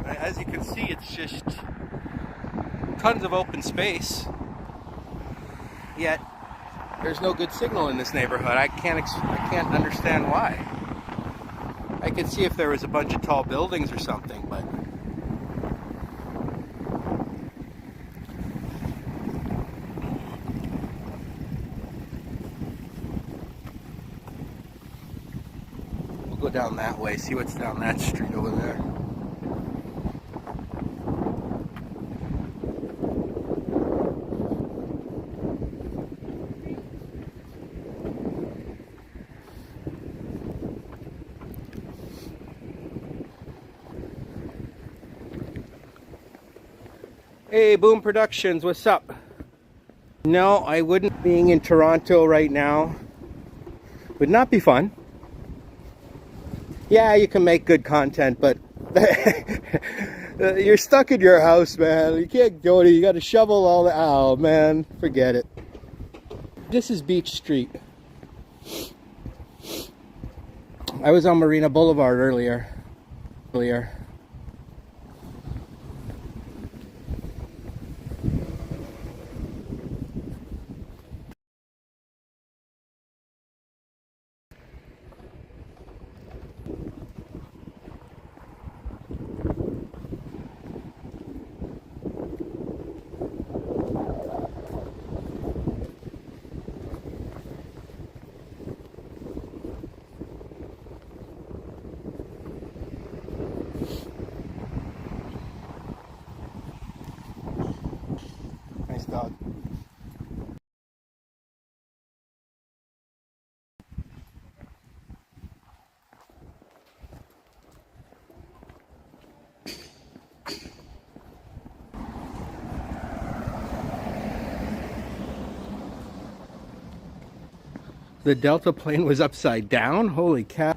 As you can see, it's just tons of open space. Yet there's no good signal in this neighborhood. I can't understand why. I could see if there was a bunch of tall buildings or something, but. Go down that way, see what's down that street over there. Hey, Boom Productions, what's up? No, I wouldn't. Being in Toronto right now would not be fun. Yeah, you can make good content, but you're stuck in your house, man. You can't go to, you got to shovel all the, oh man, forget it. This is Beach Street. I was on Marina Boulevard earlier. Nice dog. The Delta plane was upside down? Holy cow.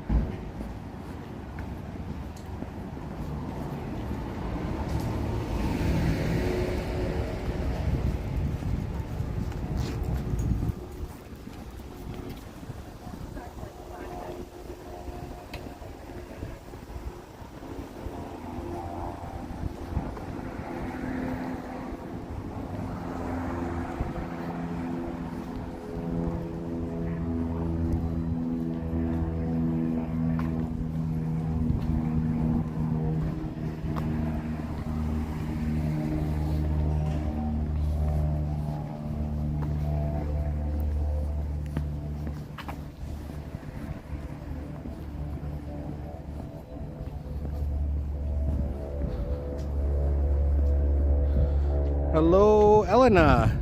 Hello, Elena.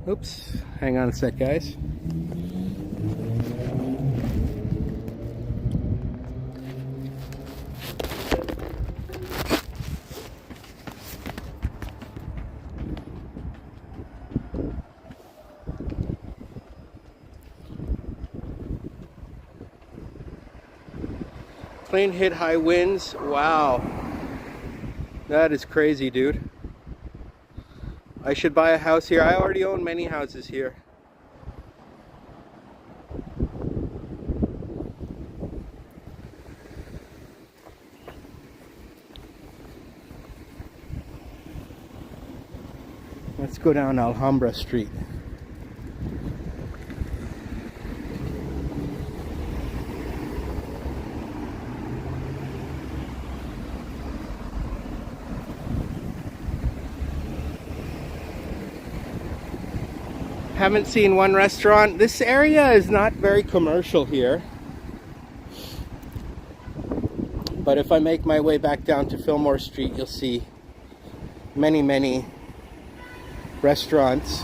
Oops, hang on a sec, guys. Plane hit high winds. Wow. That is crazy, dude. I should buy a house here. I already own many houses here. Let's go down Alhambra Street. Haven't seen one restaurant. This area is not very commercial here. But if I make my way back down to Fillmore Street, you'll see many restaurants.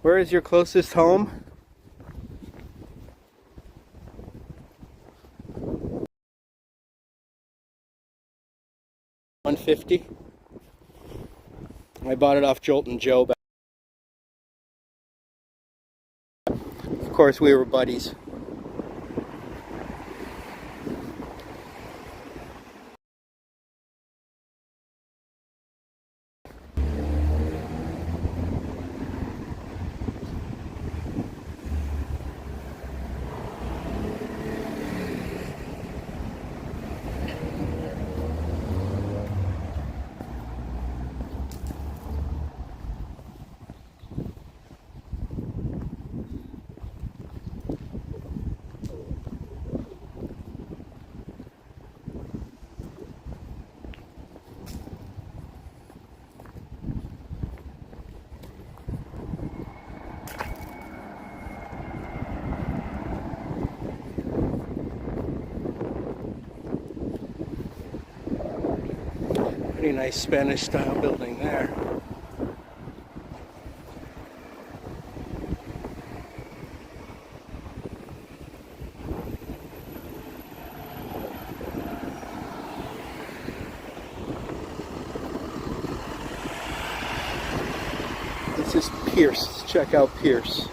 Where is your closest home? $150. I bought it off Jolt and Joe. Of course, we were buddies. Pretty nice Spanish style building there. This is Pierce. Let's check out Pierce.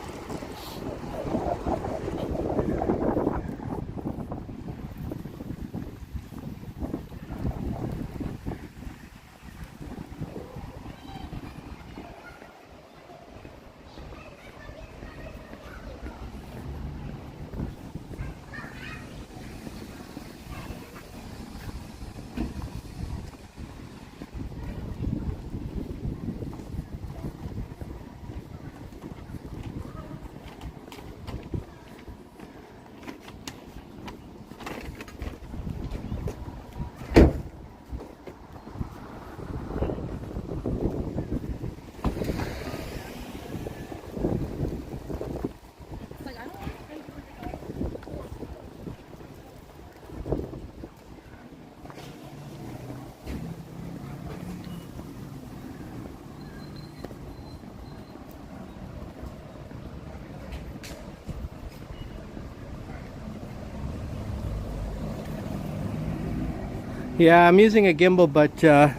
Yeah, I'm using a gimbal, but I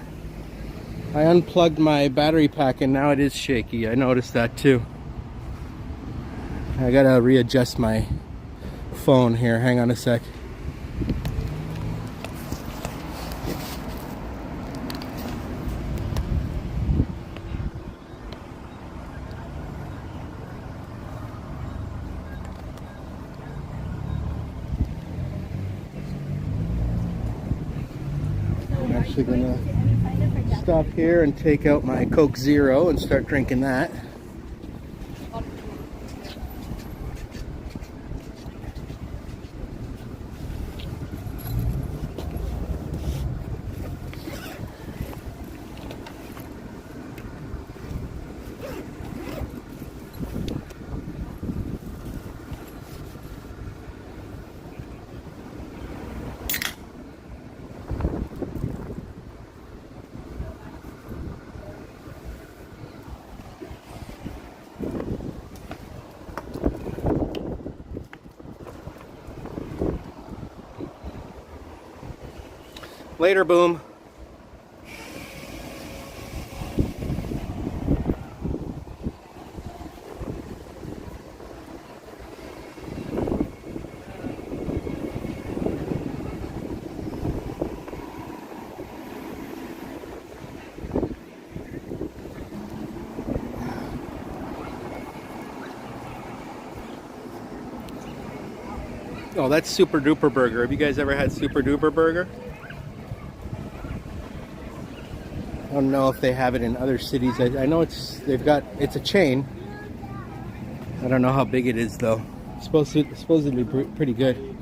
unplugged my battery pack and now it is shaky. I noticed that too. I gotta readjust my phone here. Hang on a sec. I'm actually gonna stop here and take out my Coke Zero and start drinking that. Later, Boom. Oh, that's Super Duper Burger. Have you guys ever had Super Duper Burger? I don't know if they have it in other cities. I know it's a chain. I don't know how big it is though. It's supposedly pretty good.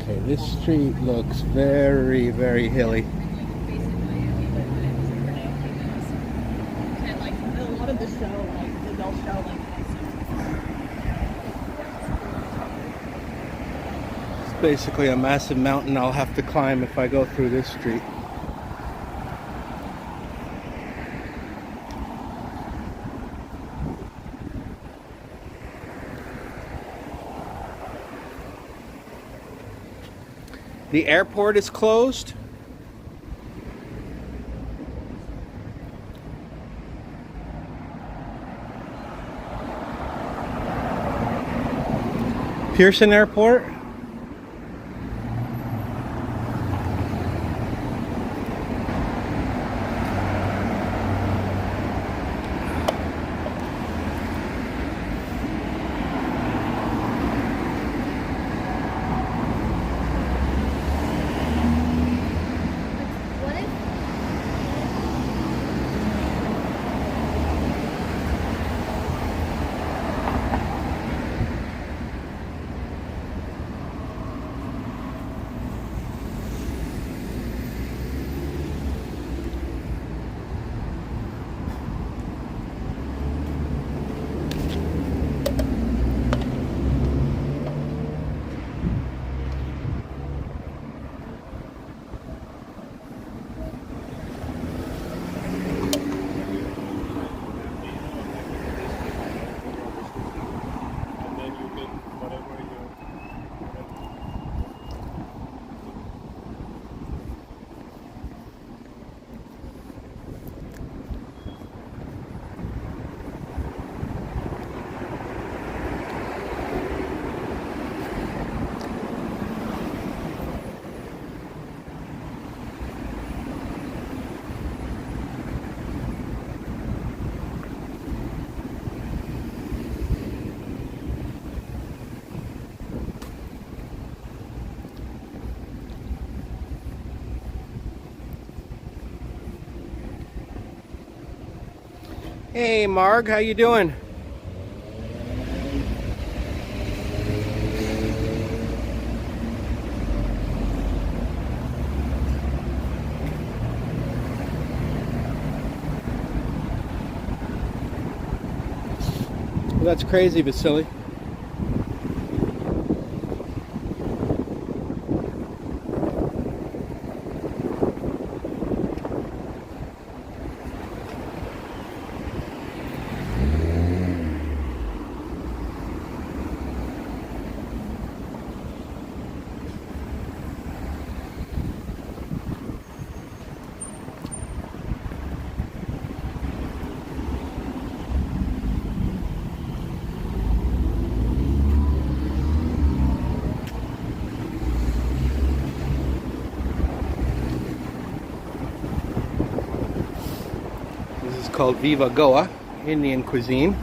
Okay, this street looks very, very hilly. And like a lot of the show, like they'll show like It's basically a massive mountain I'll have to climb if I go through this street. The airport is closed. Pearson Airport. And then you get whatever you. Hey Marg, how you doing? Well, that's crazy, Vasily. This is called Viva Goa, Indian cuisine.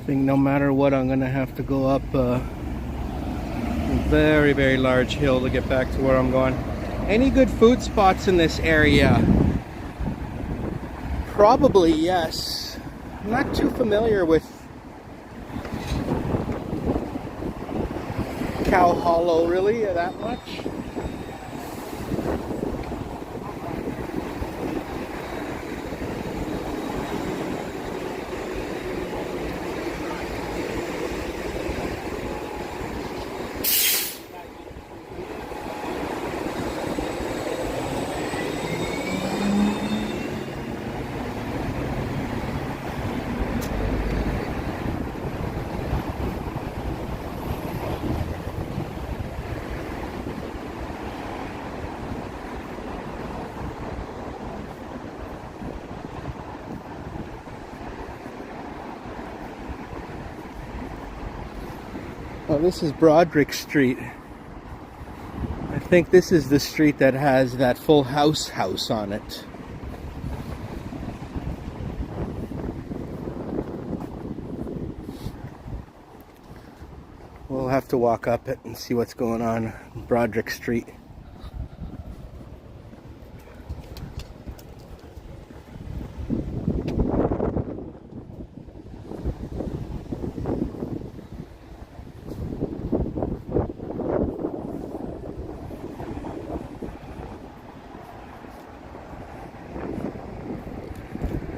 think no matter what, I'm gonna have to go up a very, very large hill to get back to where I'm going. Any good food spots in this area? Probably yes. I'm not too familiar with Cow Hollow really that much. Oh, this is Broderick Street. I think this is the street that has that Full House house on it. We'll have to walk up it and see what's going on Broderick Street.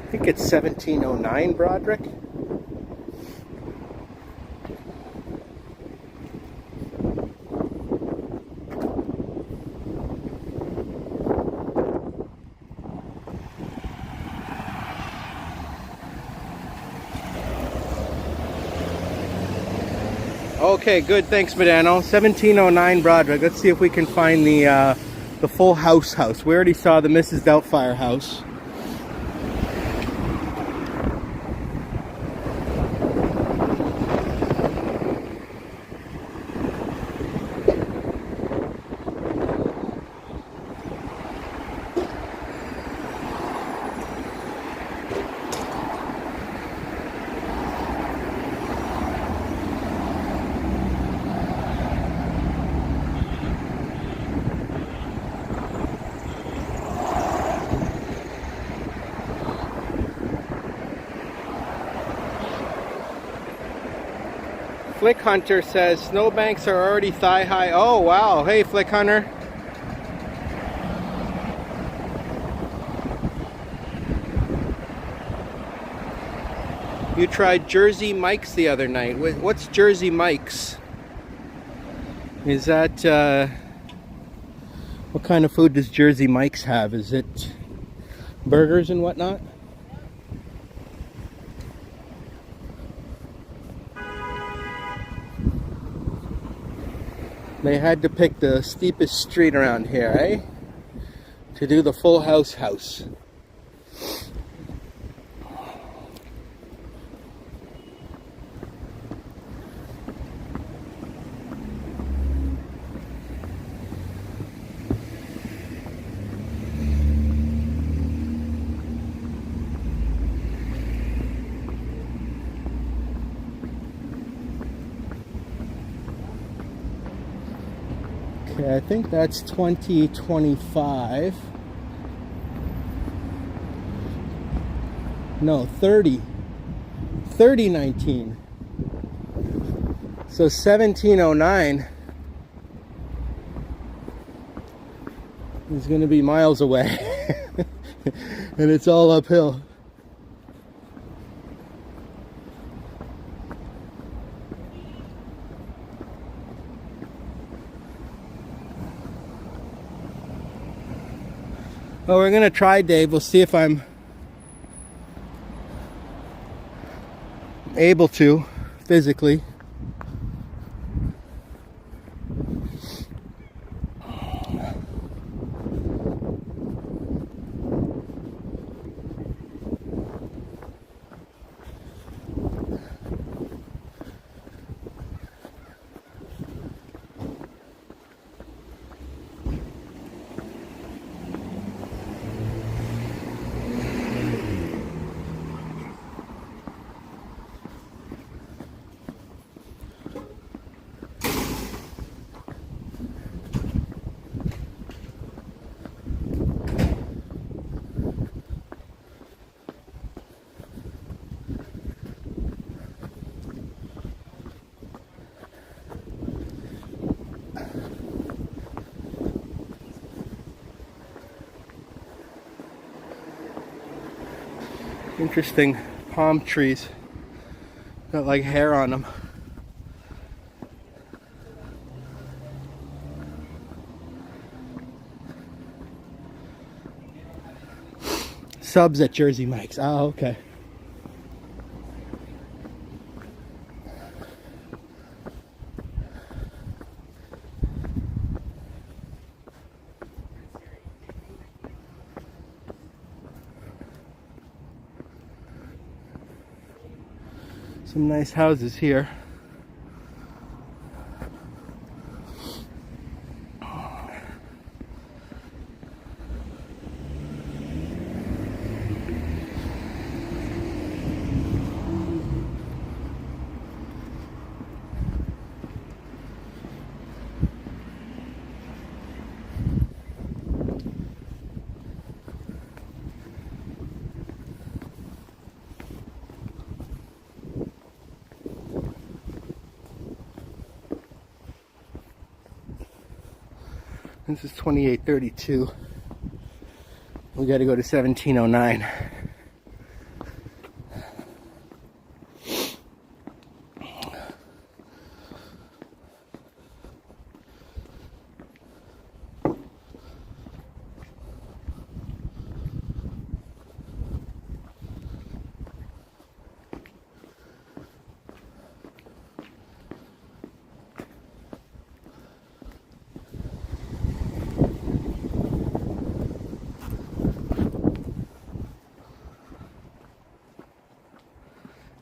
I think it's 1709 Broderick. Okay, good. Thanks, Medano. 1709 Broderick. Let's see if we can find the Full House house. We already saw the Mrs. Doubtfire house. Flick Hunter says snowbanks are already thigh high. Oh wow, hey Flick Hunter. You tried Jersey Mike's the other night. What's Jersey Mike's? Is that, what kind of food does Jersey Mike's have? Is it burgers and whatnot? They had to pick the steepest street around here, eh? To do the Full House house. Okay, I think that's 2025. No, 3019. So 1709 is going to be miles away. And it's all uphill. Well, we're going to try, Dave. We'll see if I'm able to physically. Interesting palm trees. Got like hair on them. Subs at Jersey Mike's. Oh, okay. Some nice houses here. This is 2832. We got to go to 1709.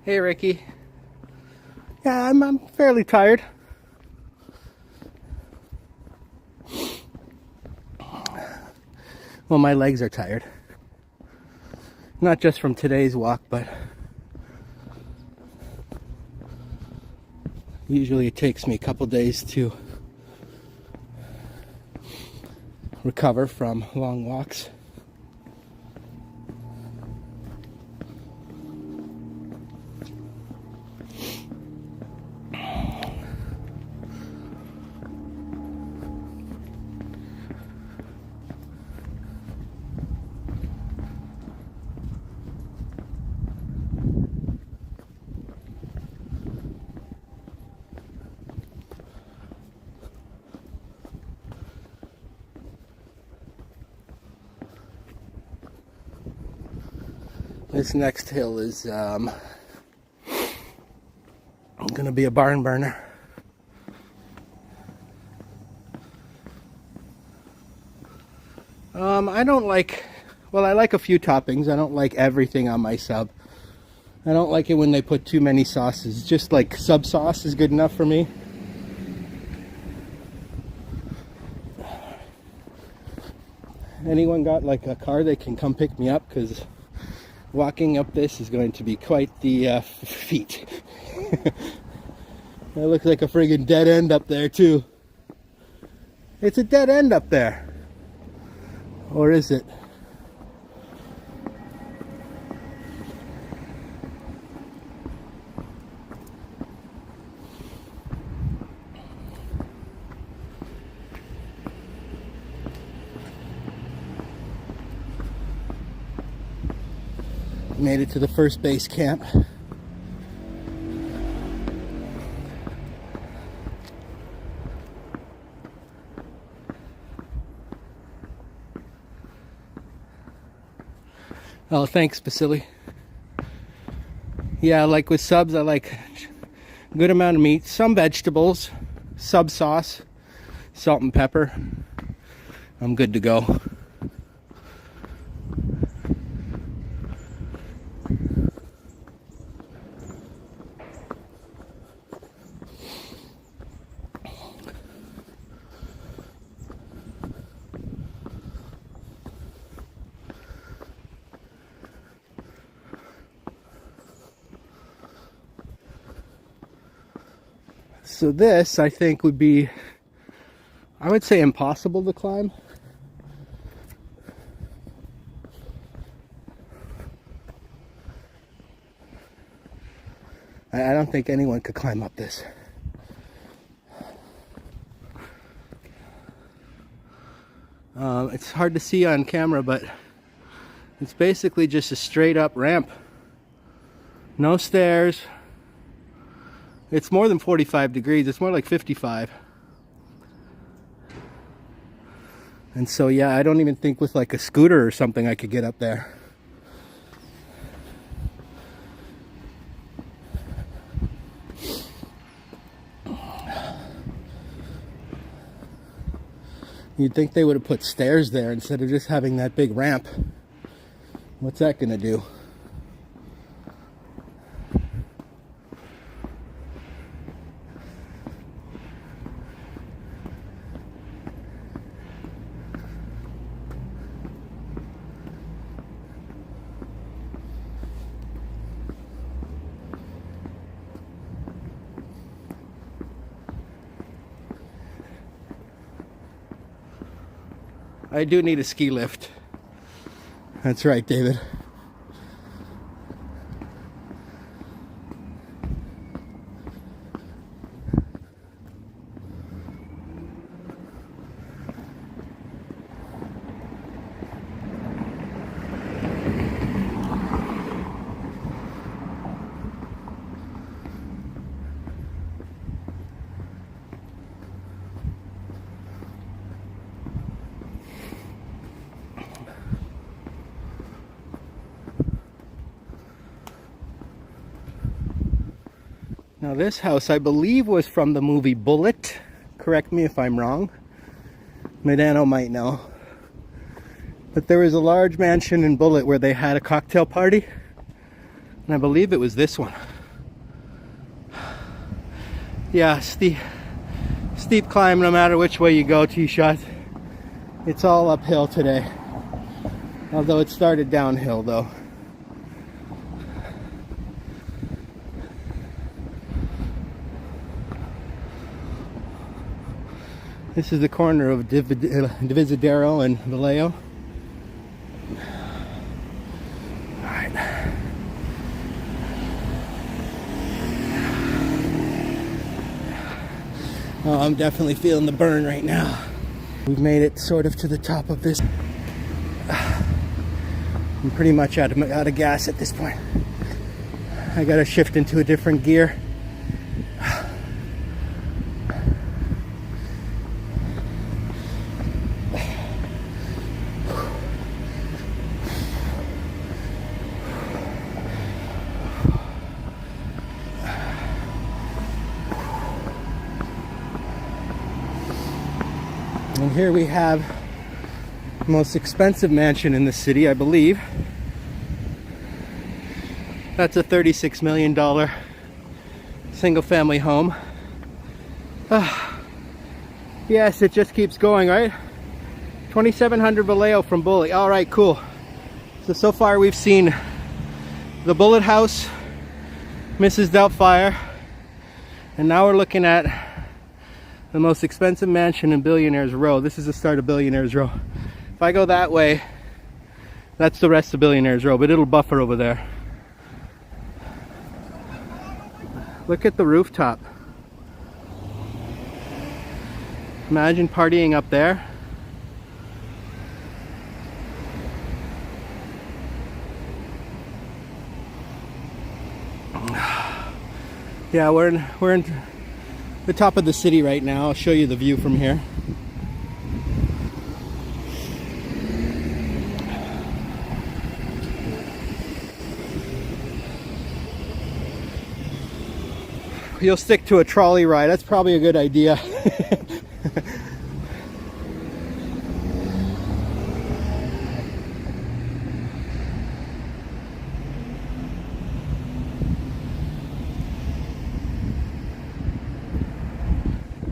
Hey, Ricky. Yeah, I'm fairly tired. Well, my legs are tired. Not just from today's walk, but usually it takes me a couple days to recover from long walks. This next hill is gonna be a barn burner. I don't like, well, I like a few toppings. I don't like everything on my sub. I don't like it when they put too many sauces. Just like sub sauce is good enough for me. Anyone got like a car, they can come pick me up, because walking up this is going to be quite the feat. It looks like a friggin' dead end up there too. It's a dead end up there. Or is it? Made it to the first base camp. Oh, thanks, Basili. Yeah, like with subs, I like a good amount of meat, some vegetables, sub sauce, salt and pepper. I'm good to go. So this, I think, would be, I would say, impossible to climb. I don't think anyone could climb up this. It's hard to see on camera, but it's basically just a straight up ramp. No stairs. It's more than 45 degrees. It's more like 55. And so, yeah, I don't even think with like a scooter or something I could get up there. You'd think they would have put stairs there instead of just having that big ramp. What's that gonna do? I do need a ski lift. That's right, David. Now this house, I believe, was from the movie Bullet. Correct me if I'm wrong. Medano might know. But there was a large mansion in Bullet where they had a cocktail party. And I believe it was this one. Yeah, steep climb no matter which way you go, T-Shot. It's all uphill today. Although it started downhill though. This is the corner of Divisadero and Vallejo. Alright. Oh, I'm definitely feeling the burn right now. We've made it sort of to the top of this. I'm pretty much out of gas at this point. I gotta shift into a different gear. And here we have the most expensive mansion in the city, I believe. That's a $36 million single-family home. Yes, it just keeps going, right? 2700 Vallejo from Bullet. All right, cool. So far we've seen the Bullet House, Mrs. Doubtfire, and now we're looking at the most expensive mansion in Billionaire's Row. This is the start of Billionaire's Row. If I go that way, that's the rest of Billionaire's Row, but it'll buffer over there. Look at the rooftop. Imagine partying up there. Yeah, we're in the top of the city right now. I'll show you the view from here. You'll stick to a trolley ride. That's probably a good idea.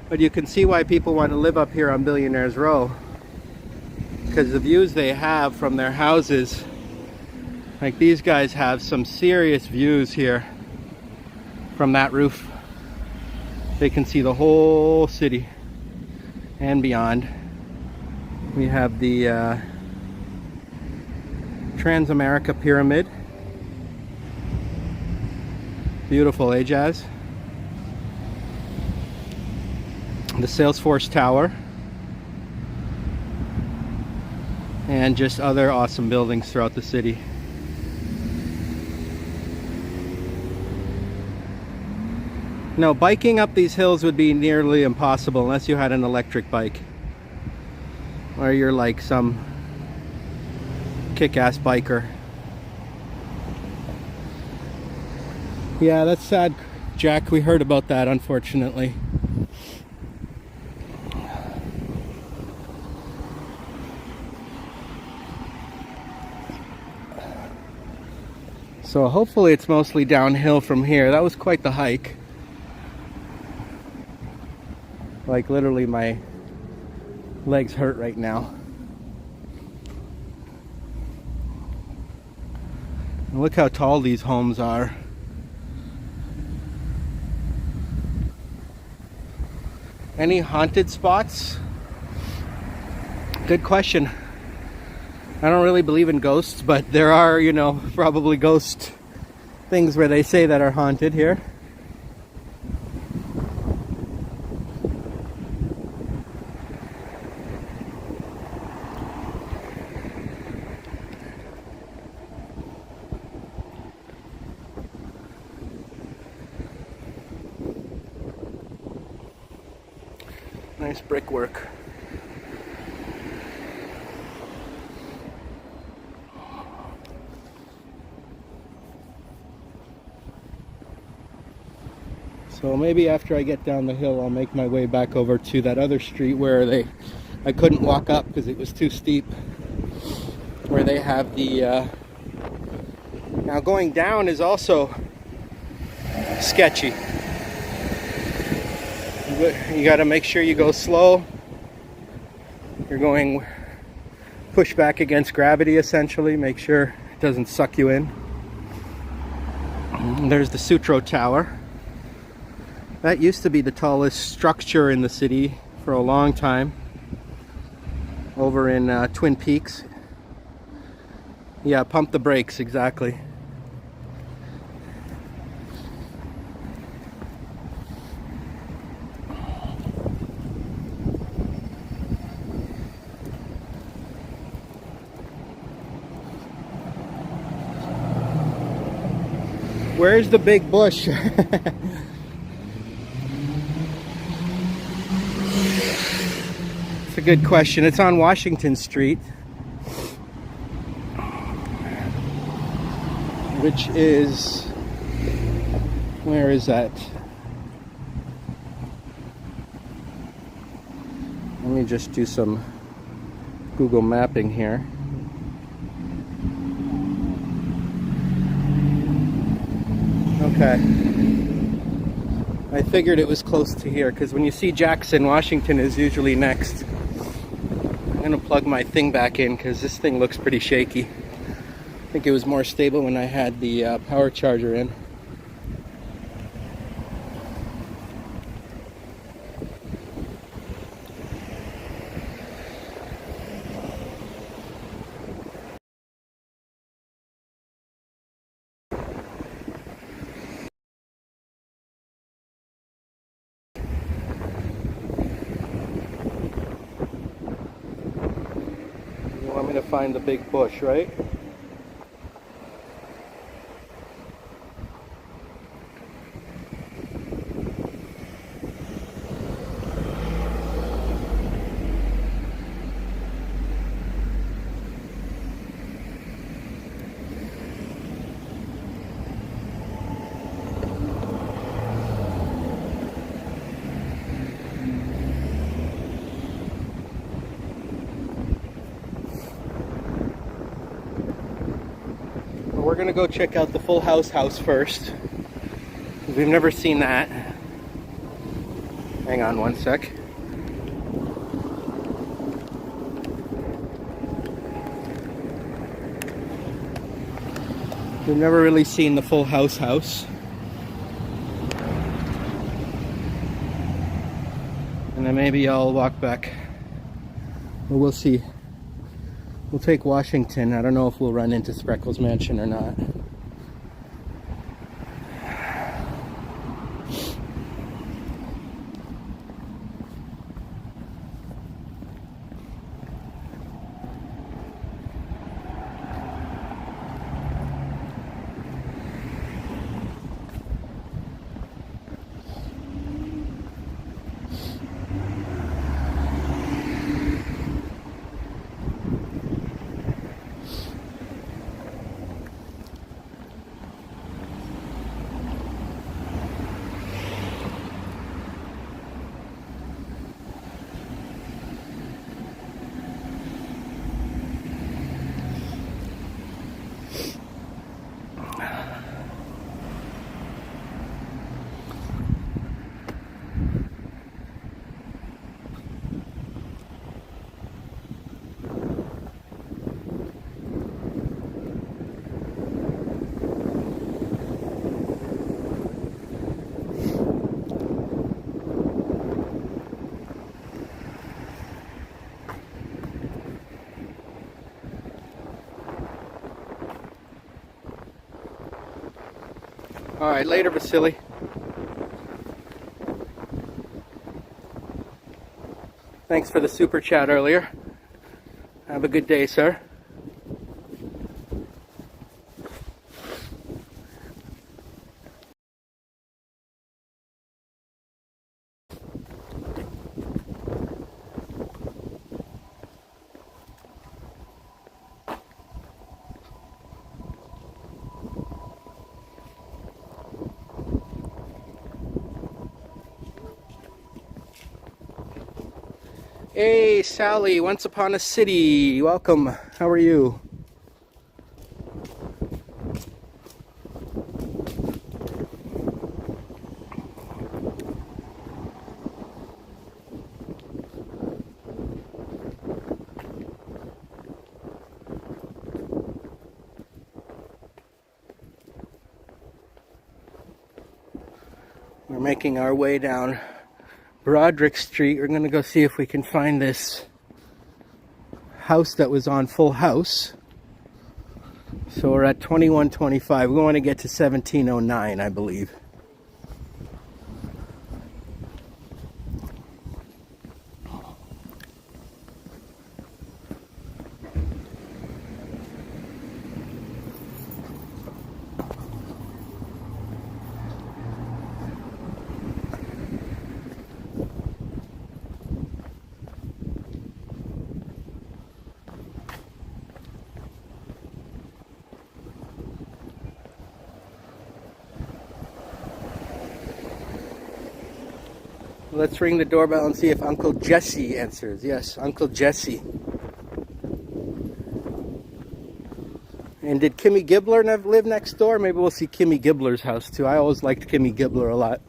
But you can see why people want to live up here on Billionaire's Row, because the views they have from their houses, like these guys have some serious views here from that roof. They can see the whole city and beyond. We have the Transamerica Pyramid. Beautiful, eh, Jazz? The Salesforce Tower, and just other awesome buildings throughout the city. No, biking up these hills would be nearly impossible unless you had an electric bike. Or you're like some kick-ass biker. Yeah, that's sad, Jack. We heard about that, unfortunately. So hopefully it's mostly downhill from here. That was quite the hike. Like literally my legs hurt right now. And look how tall these homes are. Any haunted spots? Good question. I don't really believe in ghosts, but there are, you know, probably ghost things where they say that are haunted here. Nice brickwork. So maybe after I get down the hill, I'll make my way back over to that other street where I couldn't walk up because it was too steep. Where they have the, now going down is also sketchy. You got to make sure you go slow. You're going push back against gravity essentially. Make sure it doesn't suck you in. And there's the Sutro Tower. That used to be the tallest structure in the city for a long time. Over in Twin Peaks. Yeah, pump the brakes, exactly. Where's the big bush? It's a good question. It's on Washington Street, which is, where is that? Let me just do some Google mapping here. Okay. I figured it was close to here because when you see Jackson, Washington is usually next. I'm gonna plug my thing back in because this thing looks pretty shaky. I think it was more stable when I had the power charger in. You want me to find the big bush, right? We're gonna go check out the Full House house first. We've never seen that. Hang on one sec. We've never really seen the Full House house. And then maybe I'll walk back. But we'll see. We'll take Washington. I don't know if we'll run into Spreckles Mansion or not. All right, later, Vasily. Thanks for the super chat earlier. Have a good day, sir. Hey, Sally, Once Upon a City. Welcome. How are you? We're making our way down Broderick Street. We're going to go see if we can find this house that was on Full House. So we're at 2125. We want to get to 1709, I believe. Let's ring the doorbell and see if Uncle Jesse answers. Yes, Uncle Jesse. And did Kimmy Gibbler live next door? Maybe we'll see Kimmy Gibbler's house too. I always liked Kimmy Gibbler a lot.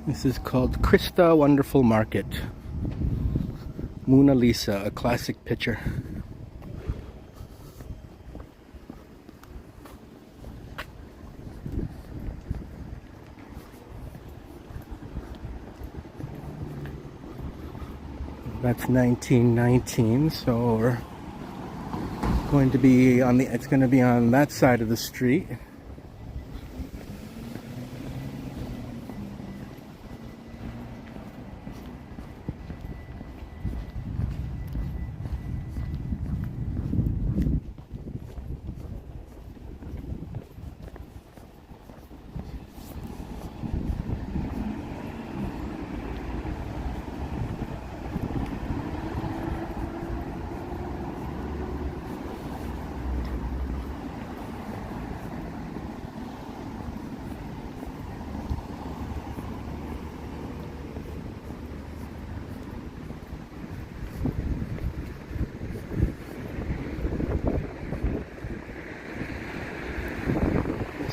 This is called Krista Wonderful Market. Mona Lisa, a classic picture. That's 1919, so we're going to be on the, it's going to be on that side of the street.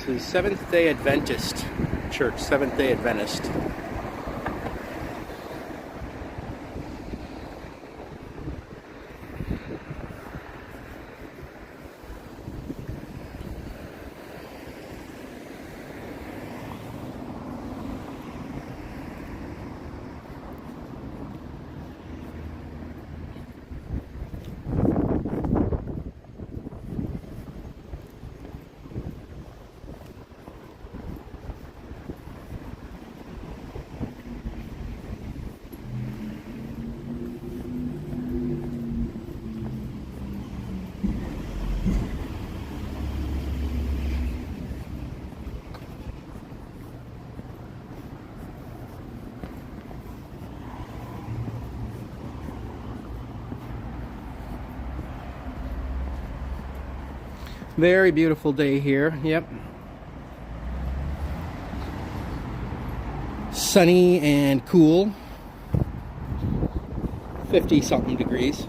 This is Seventh-day Adventist Church, Seventh-day Adventist. Very beautiful day here. Yep. Sunny and cool. 50 something degrees.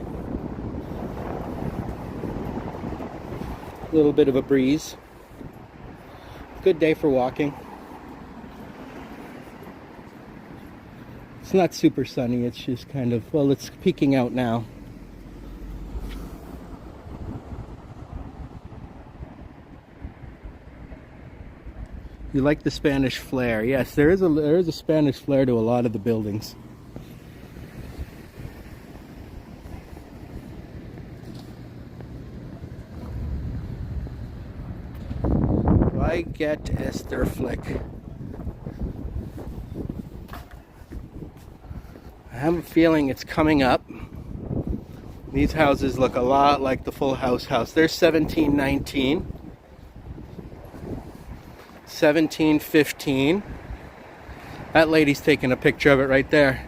A little bit of a breeze. Good day for walking. It's not super sunny, it's just kind of, well, it's peeking out now. You like the Spanish flair? Yes, there is a Spanish flair to a lot of the buildings. I get Esther Flick. I have a feeling it's coming up. These houses look a lot like the Full House house. They're 1719, 1715. That lady's taking a picture of it right there.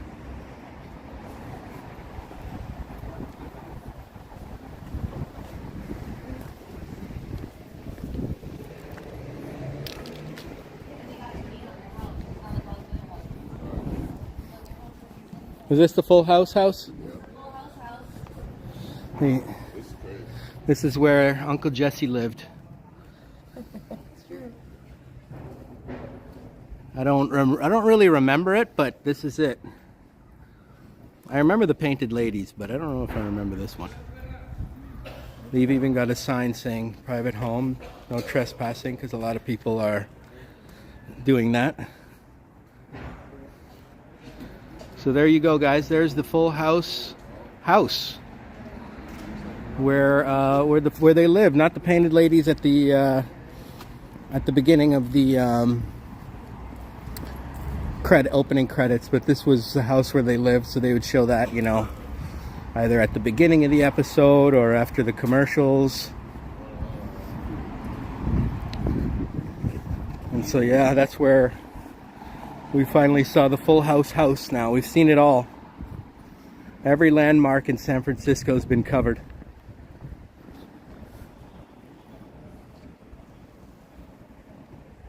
Is this the Full House house? Hey, this is where Uncle Jesse lived. I don't really remember it, but this is it. I remember the painted ladies, but I don't know if I remember this one. They've even got a sign saying private home, no trespassing, because a lot of people are doing that. So there you go, guys. There's the Full House house where they live. Not the painted ladies at the beginning of the opening credits, but this was the house where they lived. So they would show that, you know, either at the beginning of the episode or after the commercials. And so yeah, that's where we finally saw the Full House house now. We've seen it all. Every landmark in San Francisco has been covered.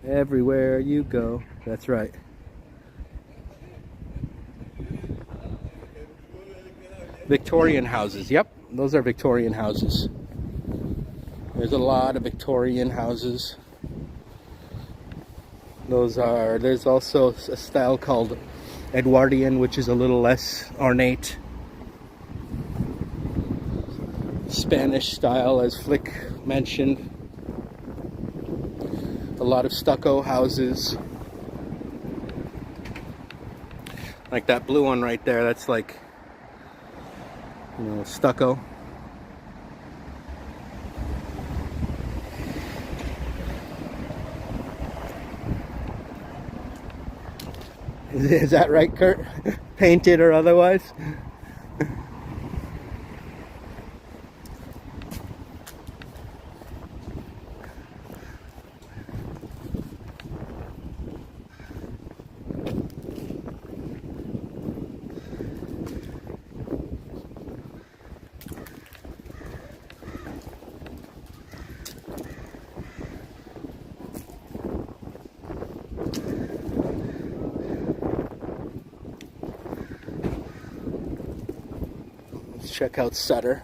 Everywhere you go. That's right. Victorian houses. Yep, those are Victorian houses. There's a lot of Victorian houses. There's also a style called Edwardian, which is a little less ornate. Spanish style, as Flick mentioned. A lot of stucco houses. Like that blue one right there, that's like, you know, stucco. Is that right, Kurt? Painted or otherwise? Check out Sutter.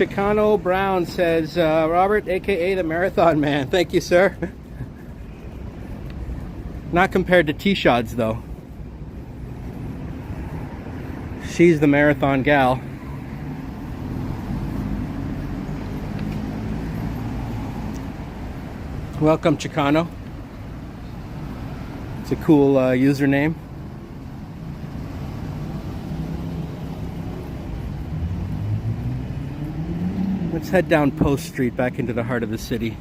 Chicano Brown says, Robert, aka the Marathon Man. Thank you, sir. Not compared to T-Shods, though. She's the marathon gal. Welcome, Chicano. It's a cool username. Let's head down Post Street back into the heart of the city.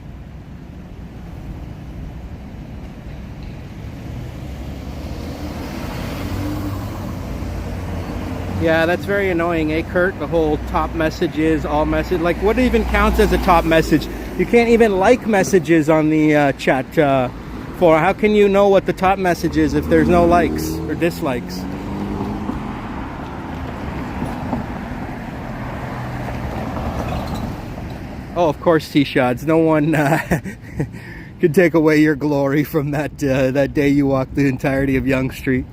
Yeah, that's very annoying, eh, Kurt? The whole top messages, all message. Like, what even counts as a top message? You can't even like messages on the chat forum. How can you know what the top message is if there's no likes or dislikes? Oh, of course, T-Shods. No one could take away your glory from that that day you walked the entirety of Yonge Street.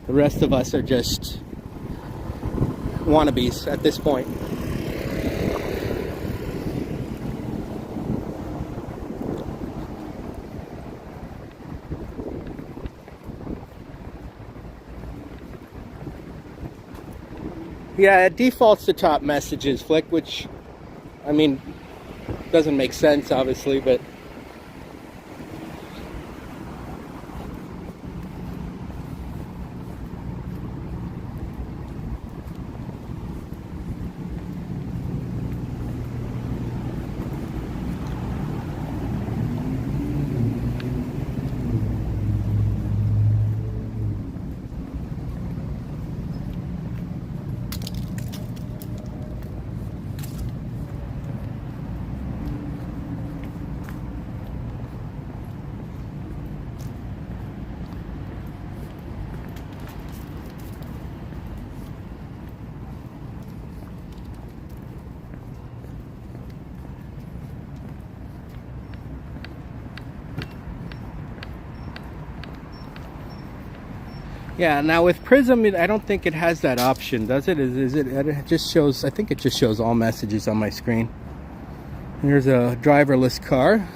The rest of us are just wannabes at this point. Yeah, it defaults to top messages, Flick, which, I mean, doesn't make sense, obviously, but... Yeah, now with Prism, I don't think it has that option, does it? Is it? It just shows, I think it just shows all messages on my screen. Here's a driverless car.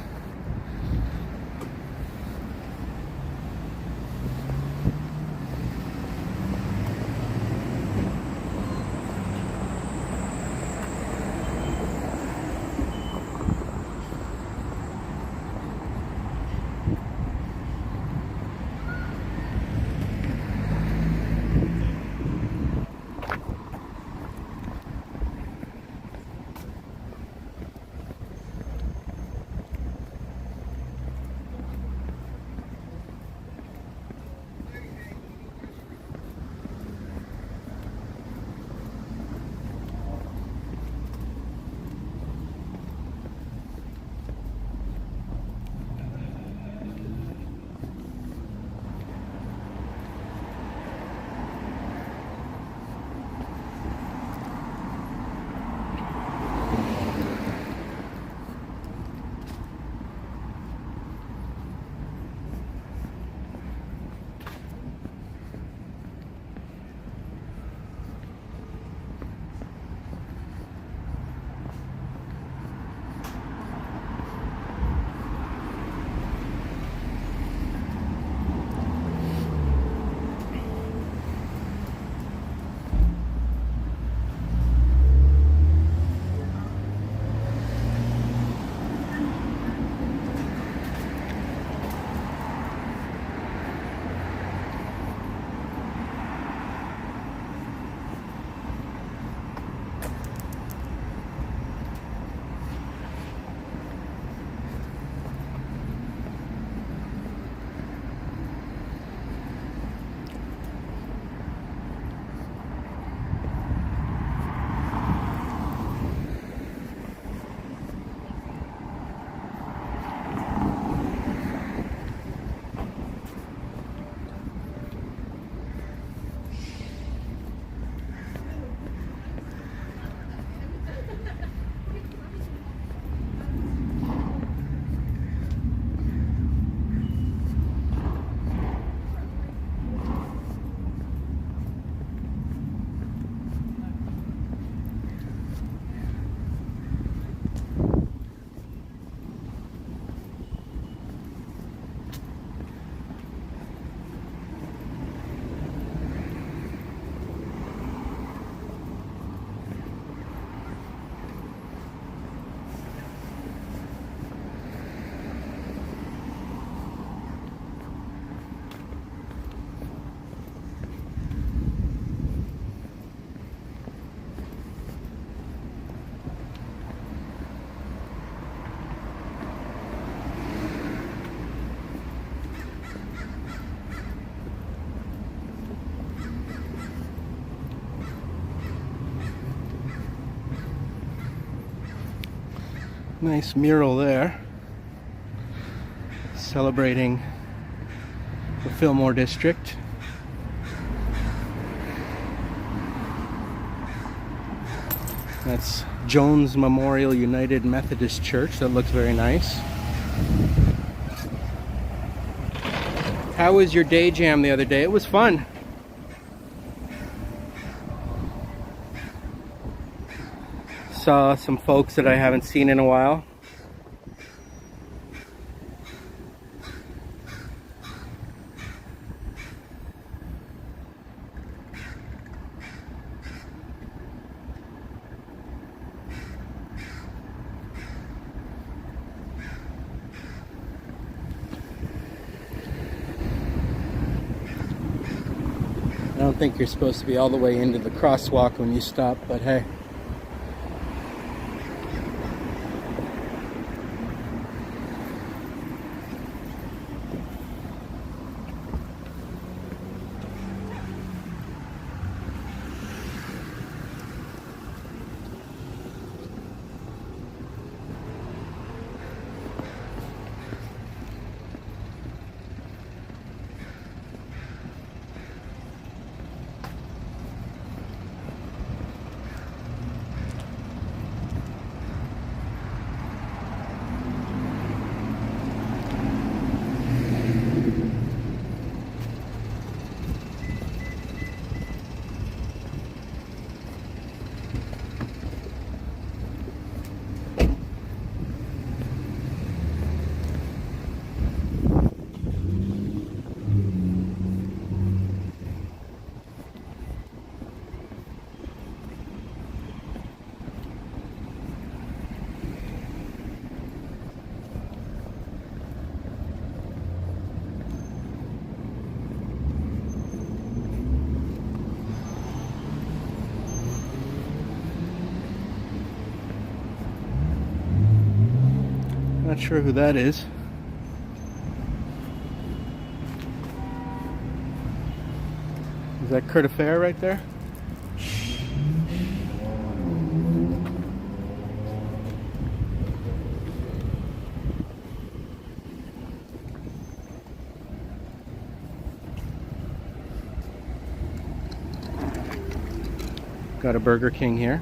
Nice mural there, celebrating the Fillmore District. That's Jones Memorial United Methodist Church. That looks very nice. How was your day jam the other day? It was fun. Saw some folks that I haven't seen in a while. I don't think you're supposed to be all the way into the crosswalk when you stop, but hey. Not sure who that is. Is that Kurt Affair right there? Got a Burger King here.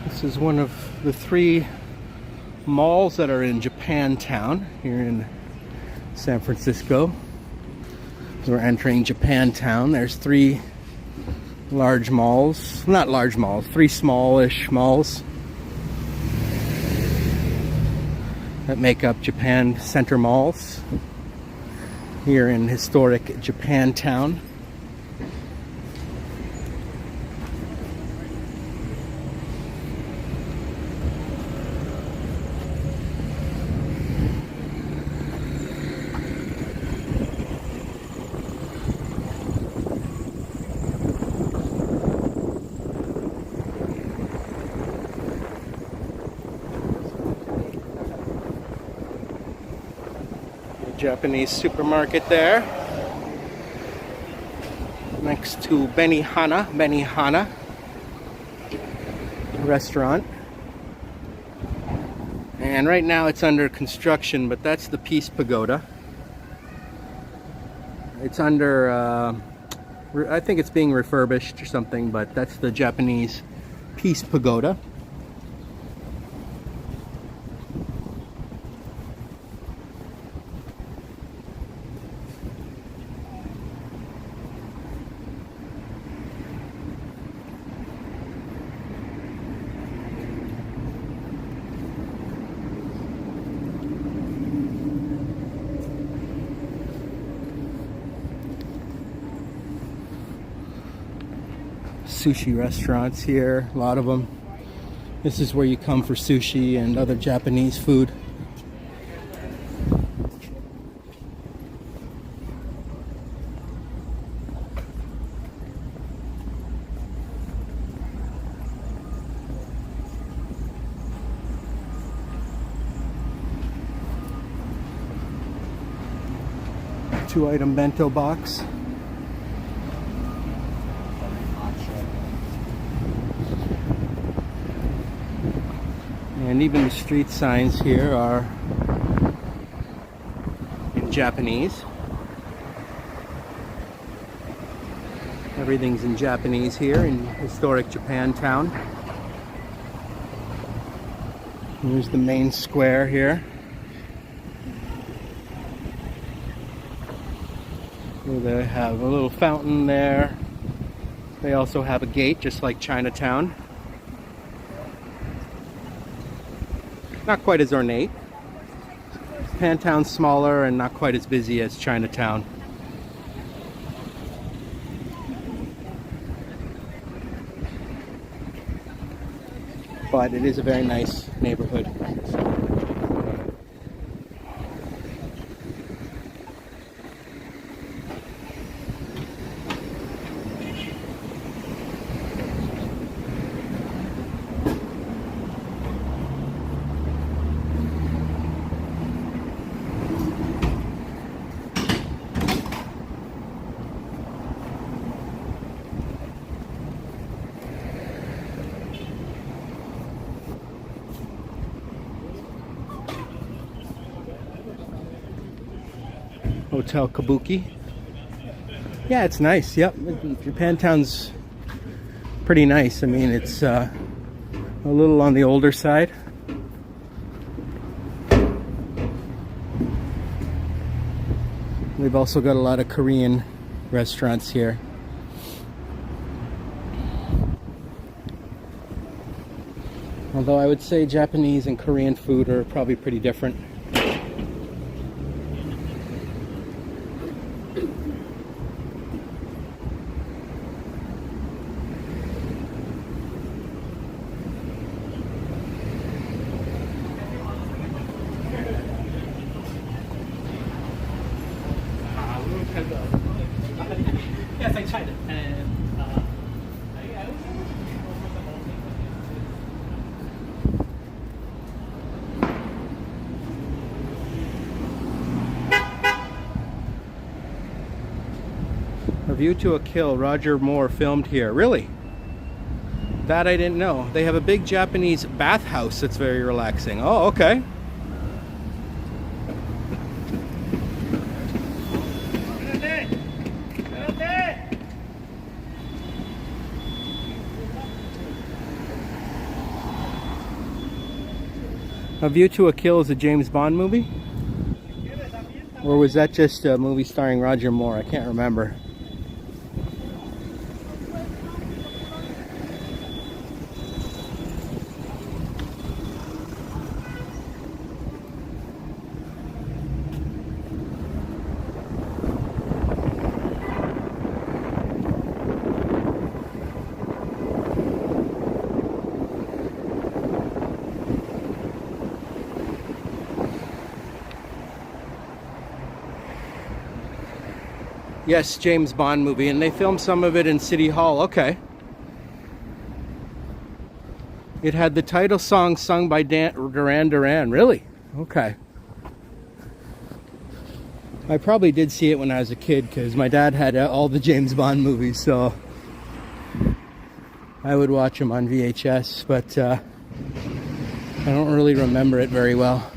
This is one of the 3 malls that are in Japantown here in San Francisco. As we're entering Japantown, there's 3 large malls, not large malls, 3 smallish malls that make up Japan Center malls here in historic Japantown. Japanese supermarket there. Next to Benihana restaurant. And right now it's under construction, but that's the Peace Pagoda. It's under, I think it's being refurbished or something, but that's the Japanese Peace Pagoda. Sushi restaurants here, a lot of them. This is where you come for sushi and other Japanese food. Two-item bento box. And even the street signs here are in Japanese. Everything's in Japanese here in historic Japantown. Here's the main square here. They have a little fountain there. They also have a gate, just like Chinatown. Not quite as ornate. Japantown's smaller and not quite as busy as Chinatown. But it is a very nice neighborhood. Hotel Kabuki. Yeah, it's nice. Yep, Japantown's pretty nice. I mean, it's a little on the older side. We've also got a lot of Korean restaurants here. Although I would say Japanese and Korean food are probably pretty different. Yes, I tried it. And A View to a Kill, Roger Moore filmed here. Really? That I didn't know. They have a big Japanese bathhouse that's very relaxing. Oh, okay. A View to a Kill is a James Bond movie? Or was that just a movie starring Roger Moore? I can't remember. Yes, James Bond movie, and they filmed some of it in City Hall. Okay. It had the title song sung by Duran Duran. Really? Okay. I probably did see it when I was a kid because my dad had all the James Bond movies, so I would watch them on VHS, but I don't really remember it very well.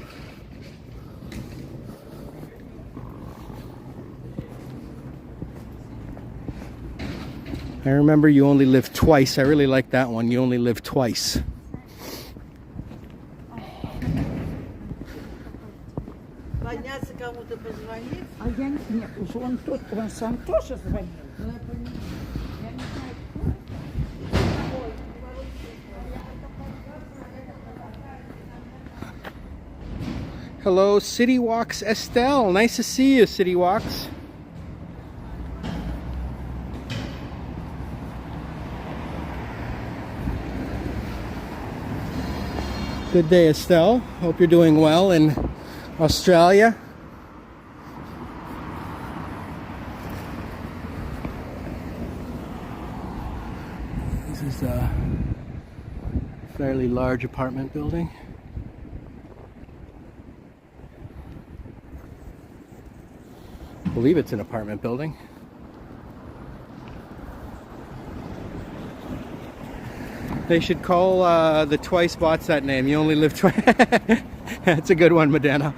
I remember You Only Live Twice. I really like that one, You Only Live Twice. Подняться кому-то позвонить? А я нет, уже он тут, он сам тоже звонил. Но я понимаю, я не знаю, Hello, City Walks Estelle. Nice to see you, City Walks. Good day, Estelle. Hope you're doing well in Australia. This is a fairly large apartment building. I believe it's an apartment building. They should call the Twice bots that name. You only live twice. That's a good one, Medina.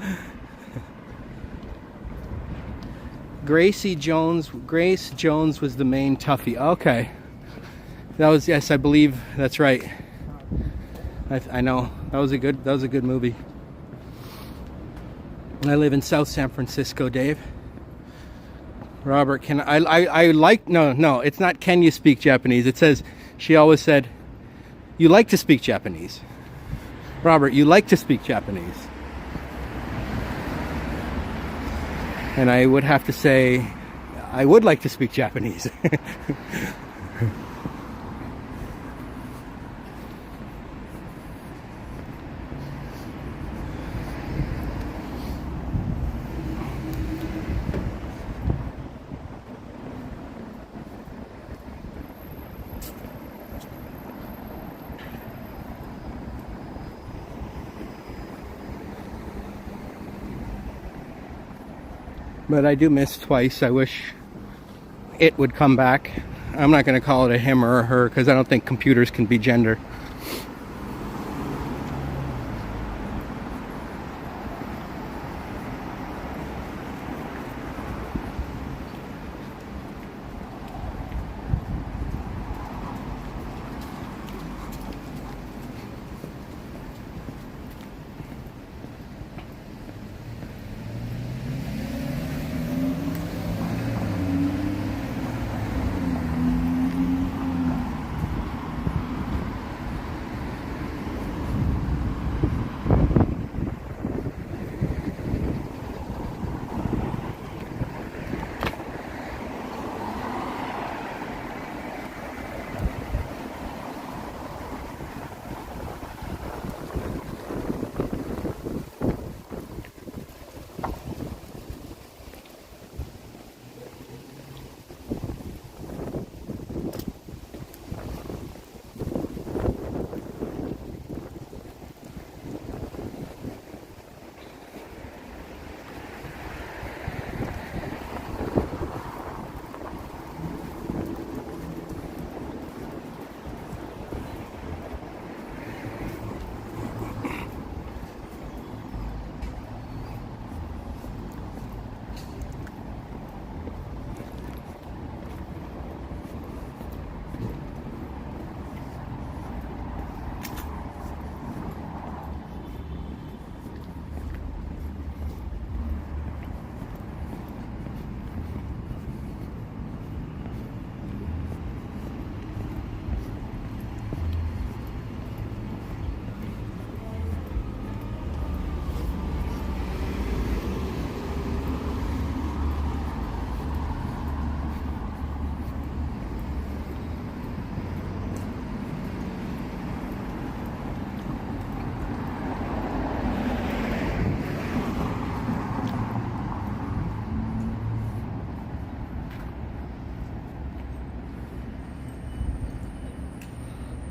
Grace Jones was the main toughie. Okay, that was, yes, I believe that's right. I know that was a good movie. I live in South San Francisco, Dave. Robert, can I like, no, it's not can you speak Japanese. It says, she always said, you like to speak Japanese. Robert, you like to speak Japanese. And I would have to say, I would like to speak Japanese. But I do miss Twice. I wish it would come back. I'm not going to call it a him or a her because I don't think computers can be gender.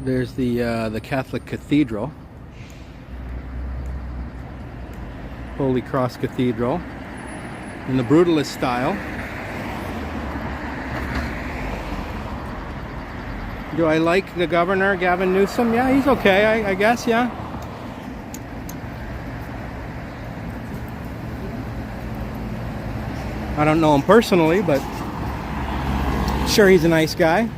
There's the Catholic Cathedral, Holy Cross Cathedral. in the brutalist style. Do I like the governor, Gavin Newsom? Yeah, he's okay, I guess, yeah. I don't know him personally, but sure he's a nice guy.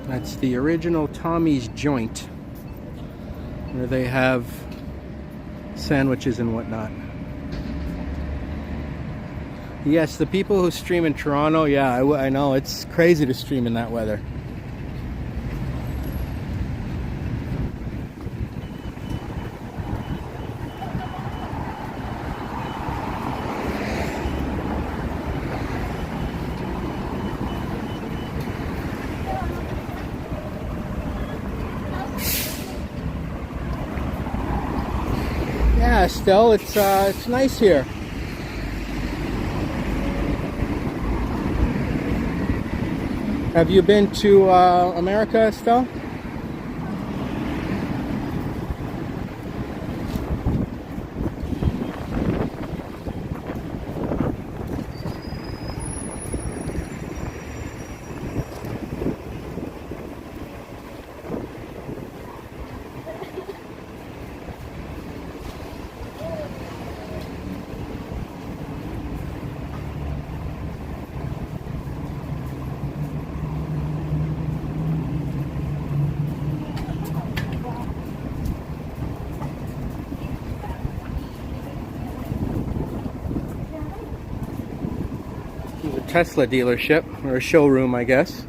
That's the original Tommy's Joint, where they have sandwiches and whatnot. Yes, the people who stream in Toronto, yeah, I know, it's crazy to stream in that weather. Estelle. It's nice here. Have you been to America, Estelle? It's a Tesla dealership, or a showroom, I guess.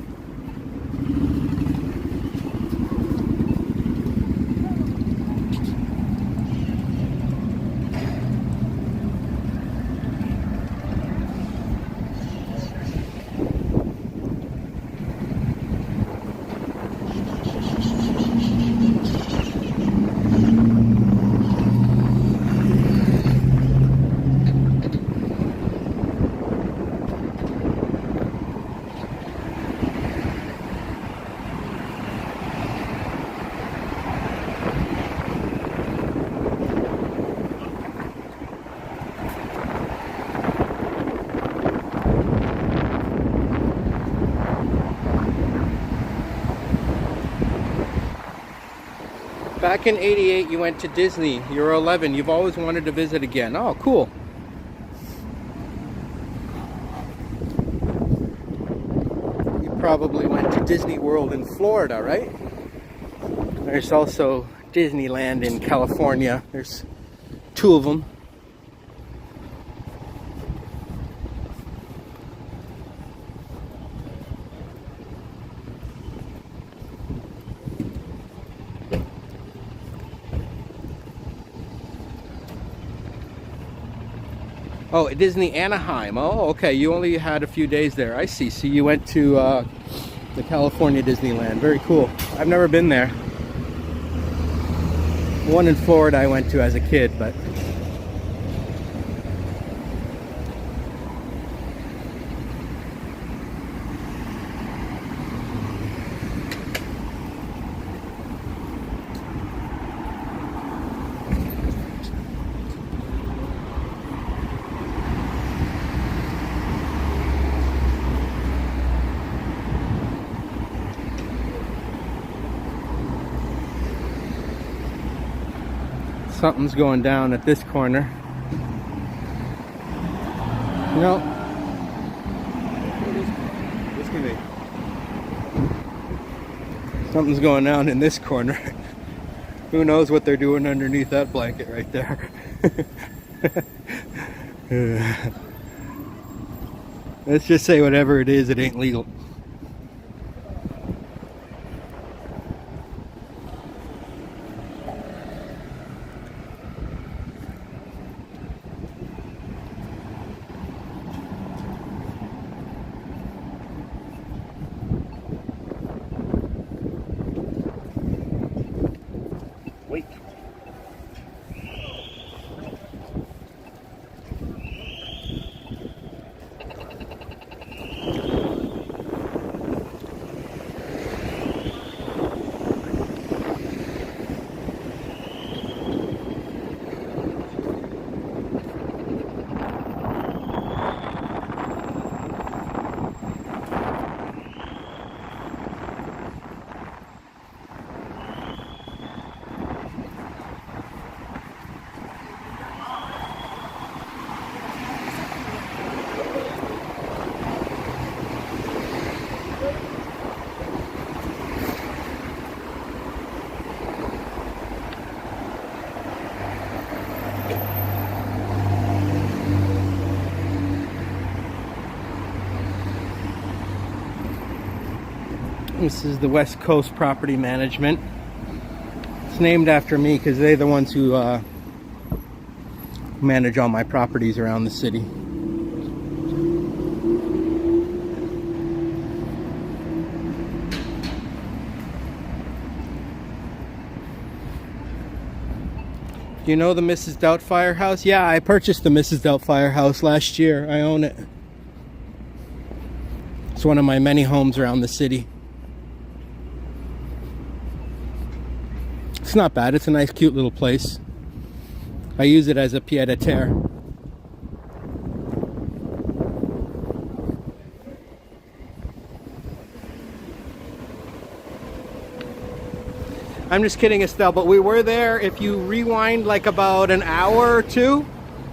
Back in '88, you went to Disney. You were 11. You've always wanted to visit again. Oh, cool. You probably went to Disney World in Florida, right? There's also Disneyland in California. There's 2 of them. Oh, Disney Anaheim. Oh, okay. You only had a few days there. I see. So you went to the California Disneyland. Very cool. I've never been there. The one in Florida I went to as a kid, but... Something's going down at this corner. No. This can be. Something's going on in this corner. Who knows what they're doing underneath that blanket right there. Let's just say whatever it is, it ain't legal. Wait. This is the West Coast Property Management. It's named after me because they're the ones who manage all my properties around the city. Do you know the Mrs. Doubtfire house? Yeah, I purchased the Mrs. Doubtfire house last year. I own it. It's one of my many homes around the city. It's not bad. It's a nice, cute little place. I use it as a pied-à-terre. I'm just kidding, Estelle, but we were there. If you rewind like about an hour or two,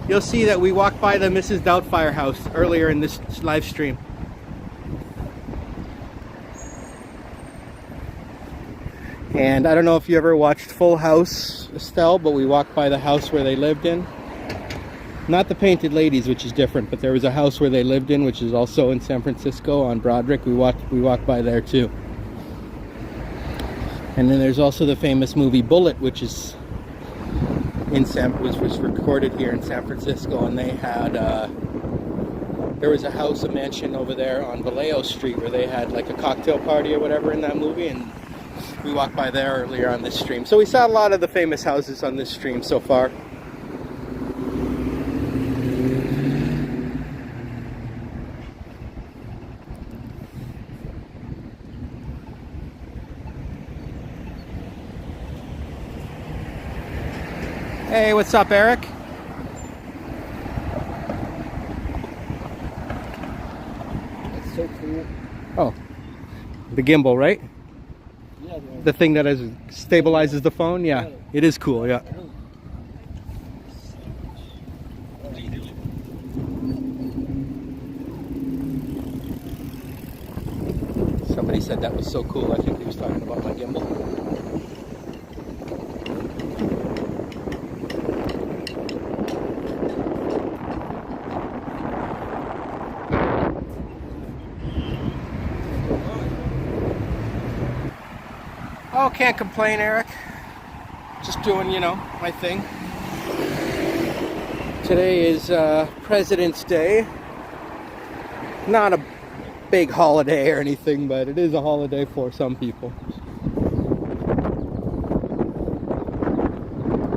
you'll see that we walked by the Mrs. Doubtfire house earlier in this live stream. And I don't know if you ever watched Full House, Estelle, but we walked by the house where they lived in. Not the Painted Ladies, which is different, but there was a house where they lived in, which is also in San Francisco on Broderick. We walked by there too. And then there's also the famous movie Bullet, which is was recorded here in San Francisco, and they had there was a house, a mansion over there on Vallejo Street where they had like a cocktail party or whatever in that movie, and we walked by there earlier on this stream. So we saw a lot of the famous houses on this stream so far. Hey, what's up, Eric? It's so cool. Oh, the gimbal, right? Yeah, The thing that stabilizes the phone? Yeah, it is cool, yeah. Somebody said that was so cool. I think he was talking about my gimbal. Oh, can't complain, Eric. Just doing, you know, my thing. Today is President's Day. Not a big holiday or anything, but it is a holiday for some people.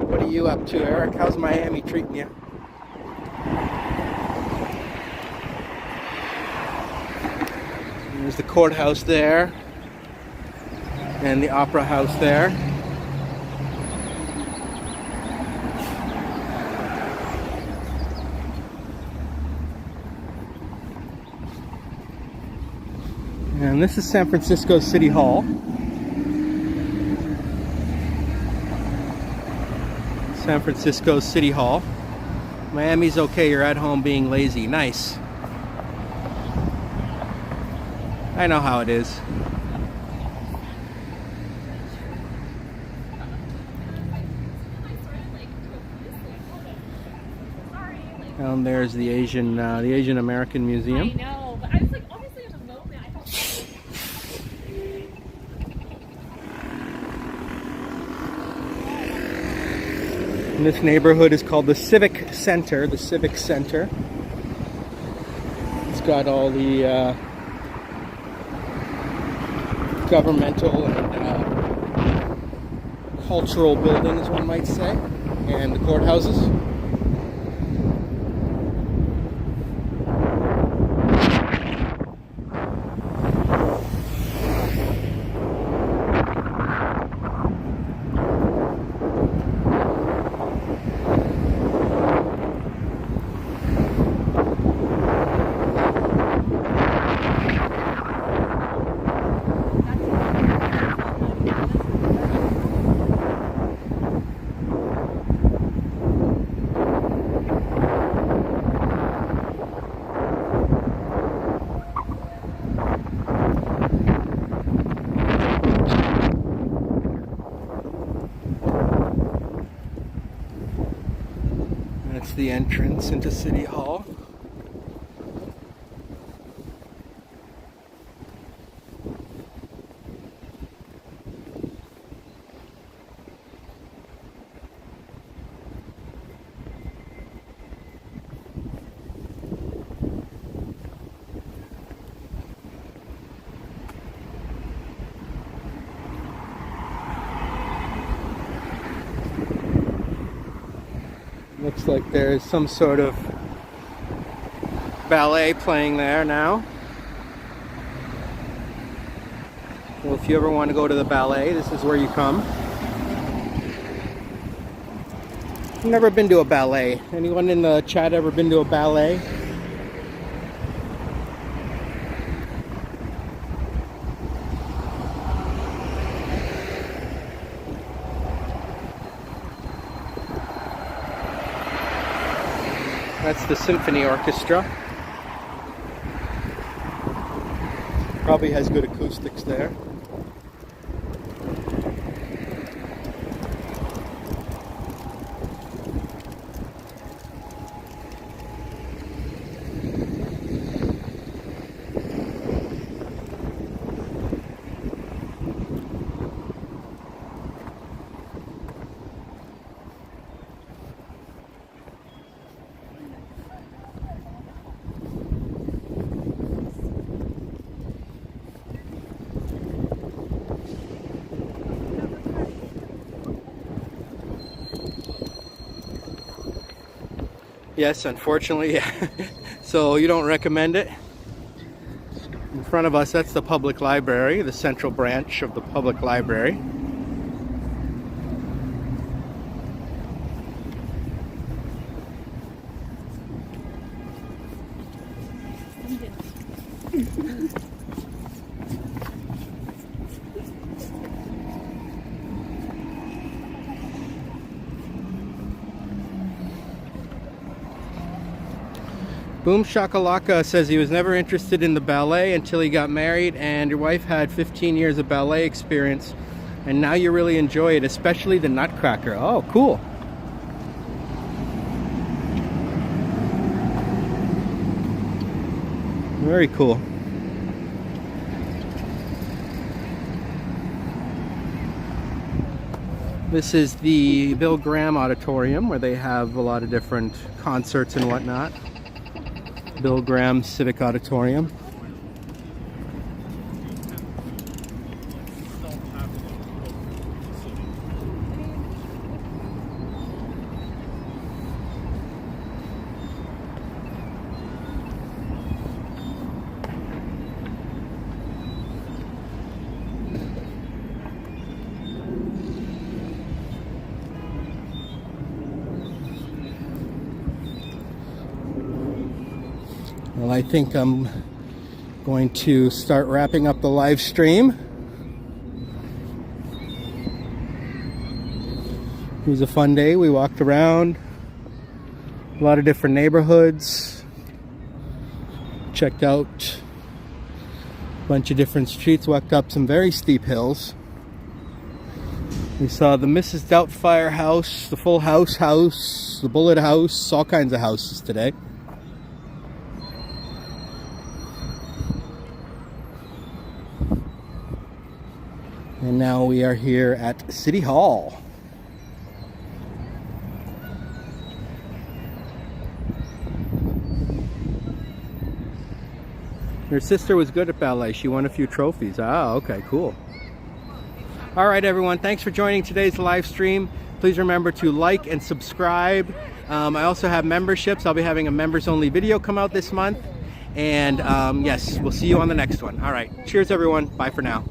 What are you up to, Eric? How's Miami treating you? There's the courthouse there. And the Opera House there. And this is San Francisco City Hall. San Francisco City Hall. Miami's okay, you're at home being lazy. Nice. I know how it is. Down there's the Asian American Museum. I know, but I was like, obviously in a moment, I thought. And this neighborhood is called the Civic Center. The Civic Center. It's got all the governmental and cultural buildings, one might say, and the courthouses. That's the entrance into City Hall. like there's some sort of ballet playing there now. Well, if you ever want to go to the ballet, this is where you come. I've never been to a ballet. Anyone in the chat ever been to a ballet? That's the symphony orchestra. Probably has good acoustics there. Yes, unfortunately, yeah. So you don't recommend it? In front of us, that's the public library, the central branch of the public library. Boom Shakalaka says he was never interested in the ballet until he got married, and your wife had 15 years of ballet experience, and now you really enjoy it, especially the Nutcracker. Oh, cool. Very cool. This is the Bill Graham Auditorium, where they have a lot of different concerts and whatnot. Bill Graham Civic Auditorium. Well, I think I'm going to start wrapping up the live stream. It was a fun day. We walked around a lot of different neighborhoods, checked out a bunch of different streets, walked up some very steep hills. We saw the Mrs. Doubtfire house, the Full House house, the Bullet house, all kinds of houses today. And now we are here at City Hall. Your sister was good at ballet. She won a few trophies. Ah, okay, cool. All right, everyone. Thanks for joining today's live stream. Please remember to like and subscribe. I also have memberships. I'll be having a members-only video come out this month. And yes, we'll see you on the next one. All right. Cheers, everyone. Bye for now.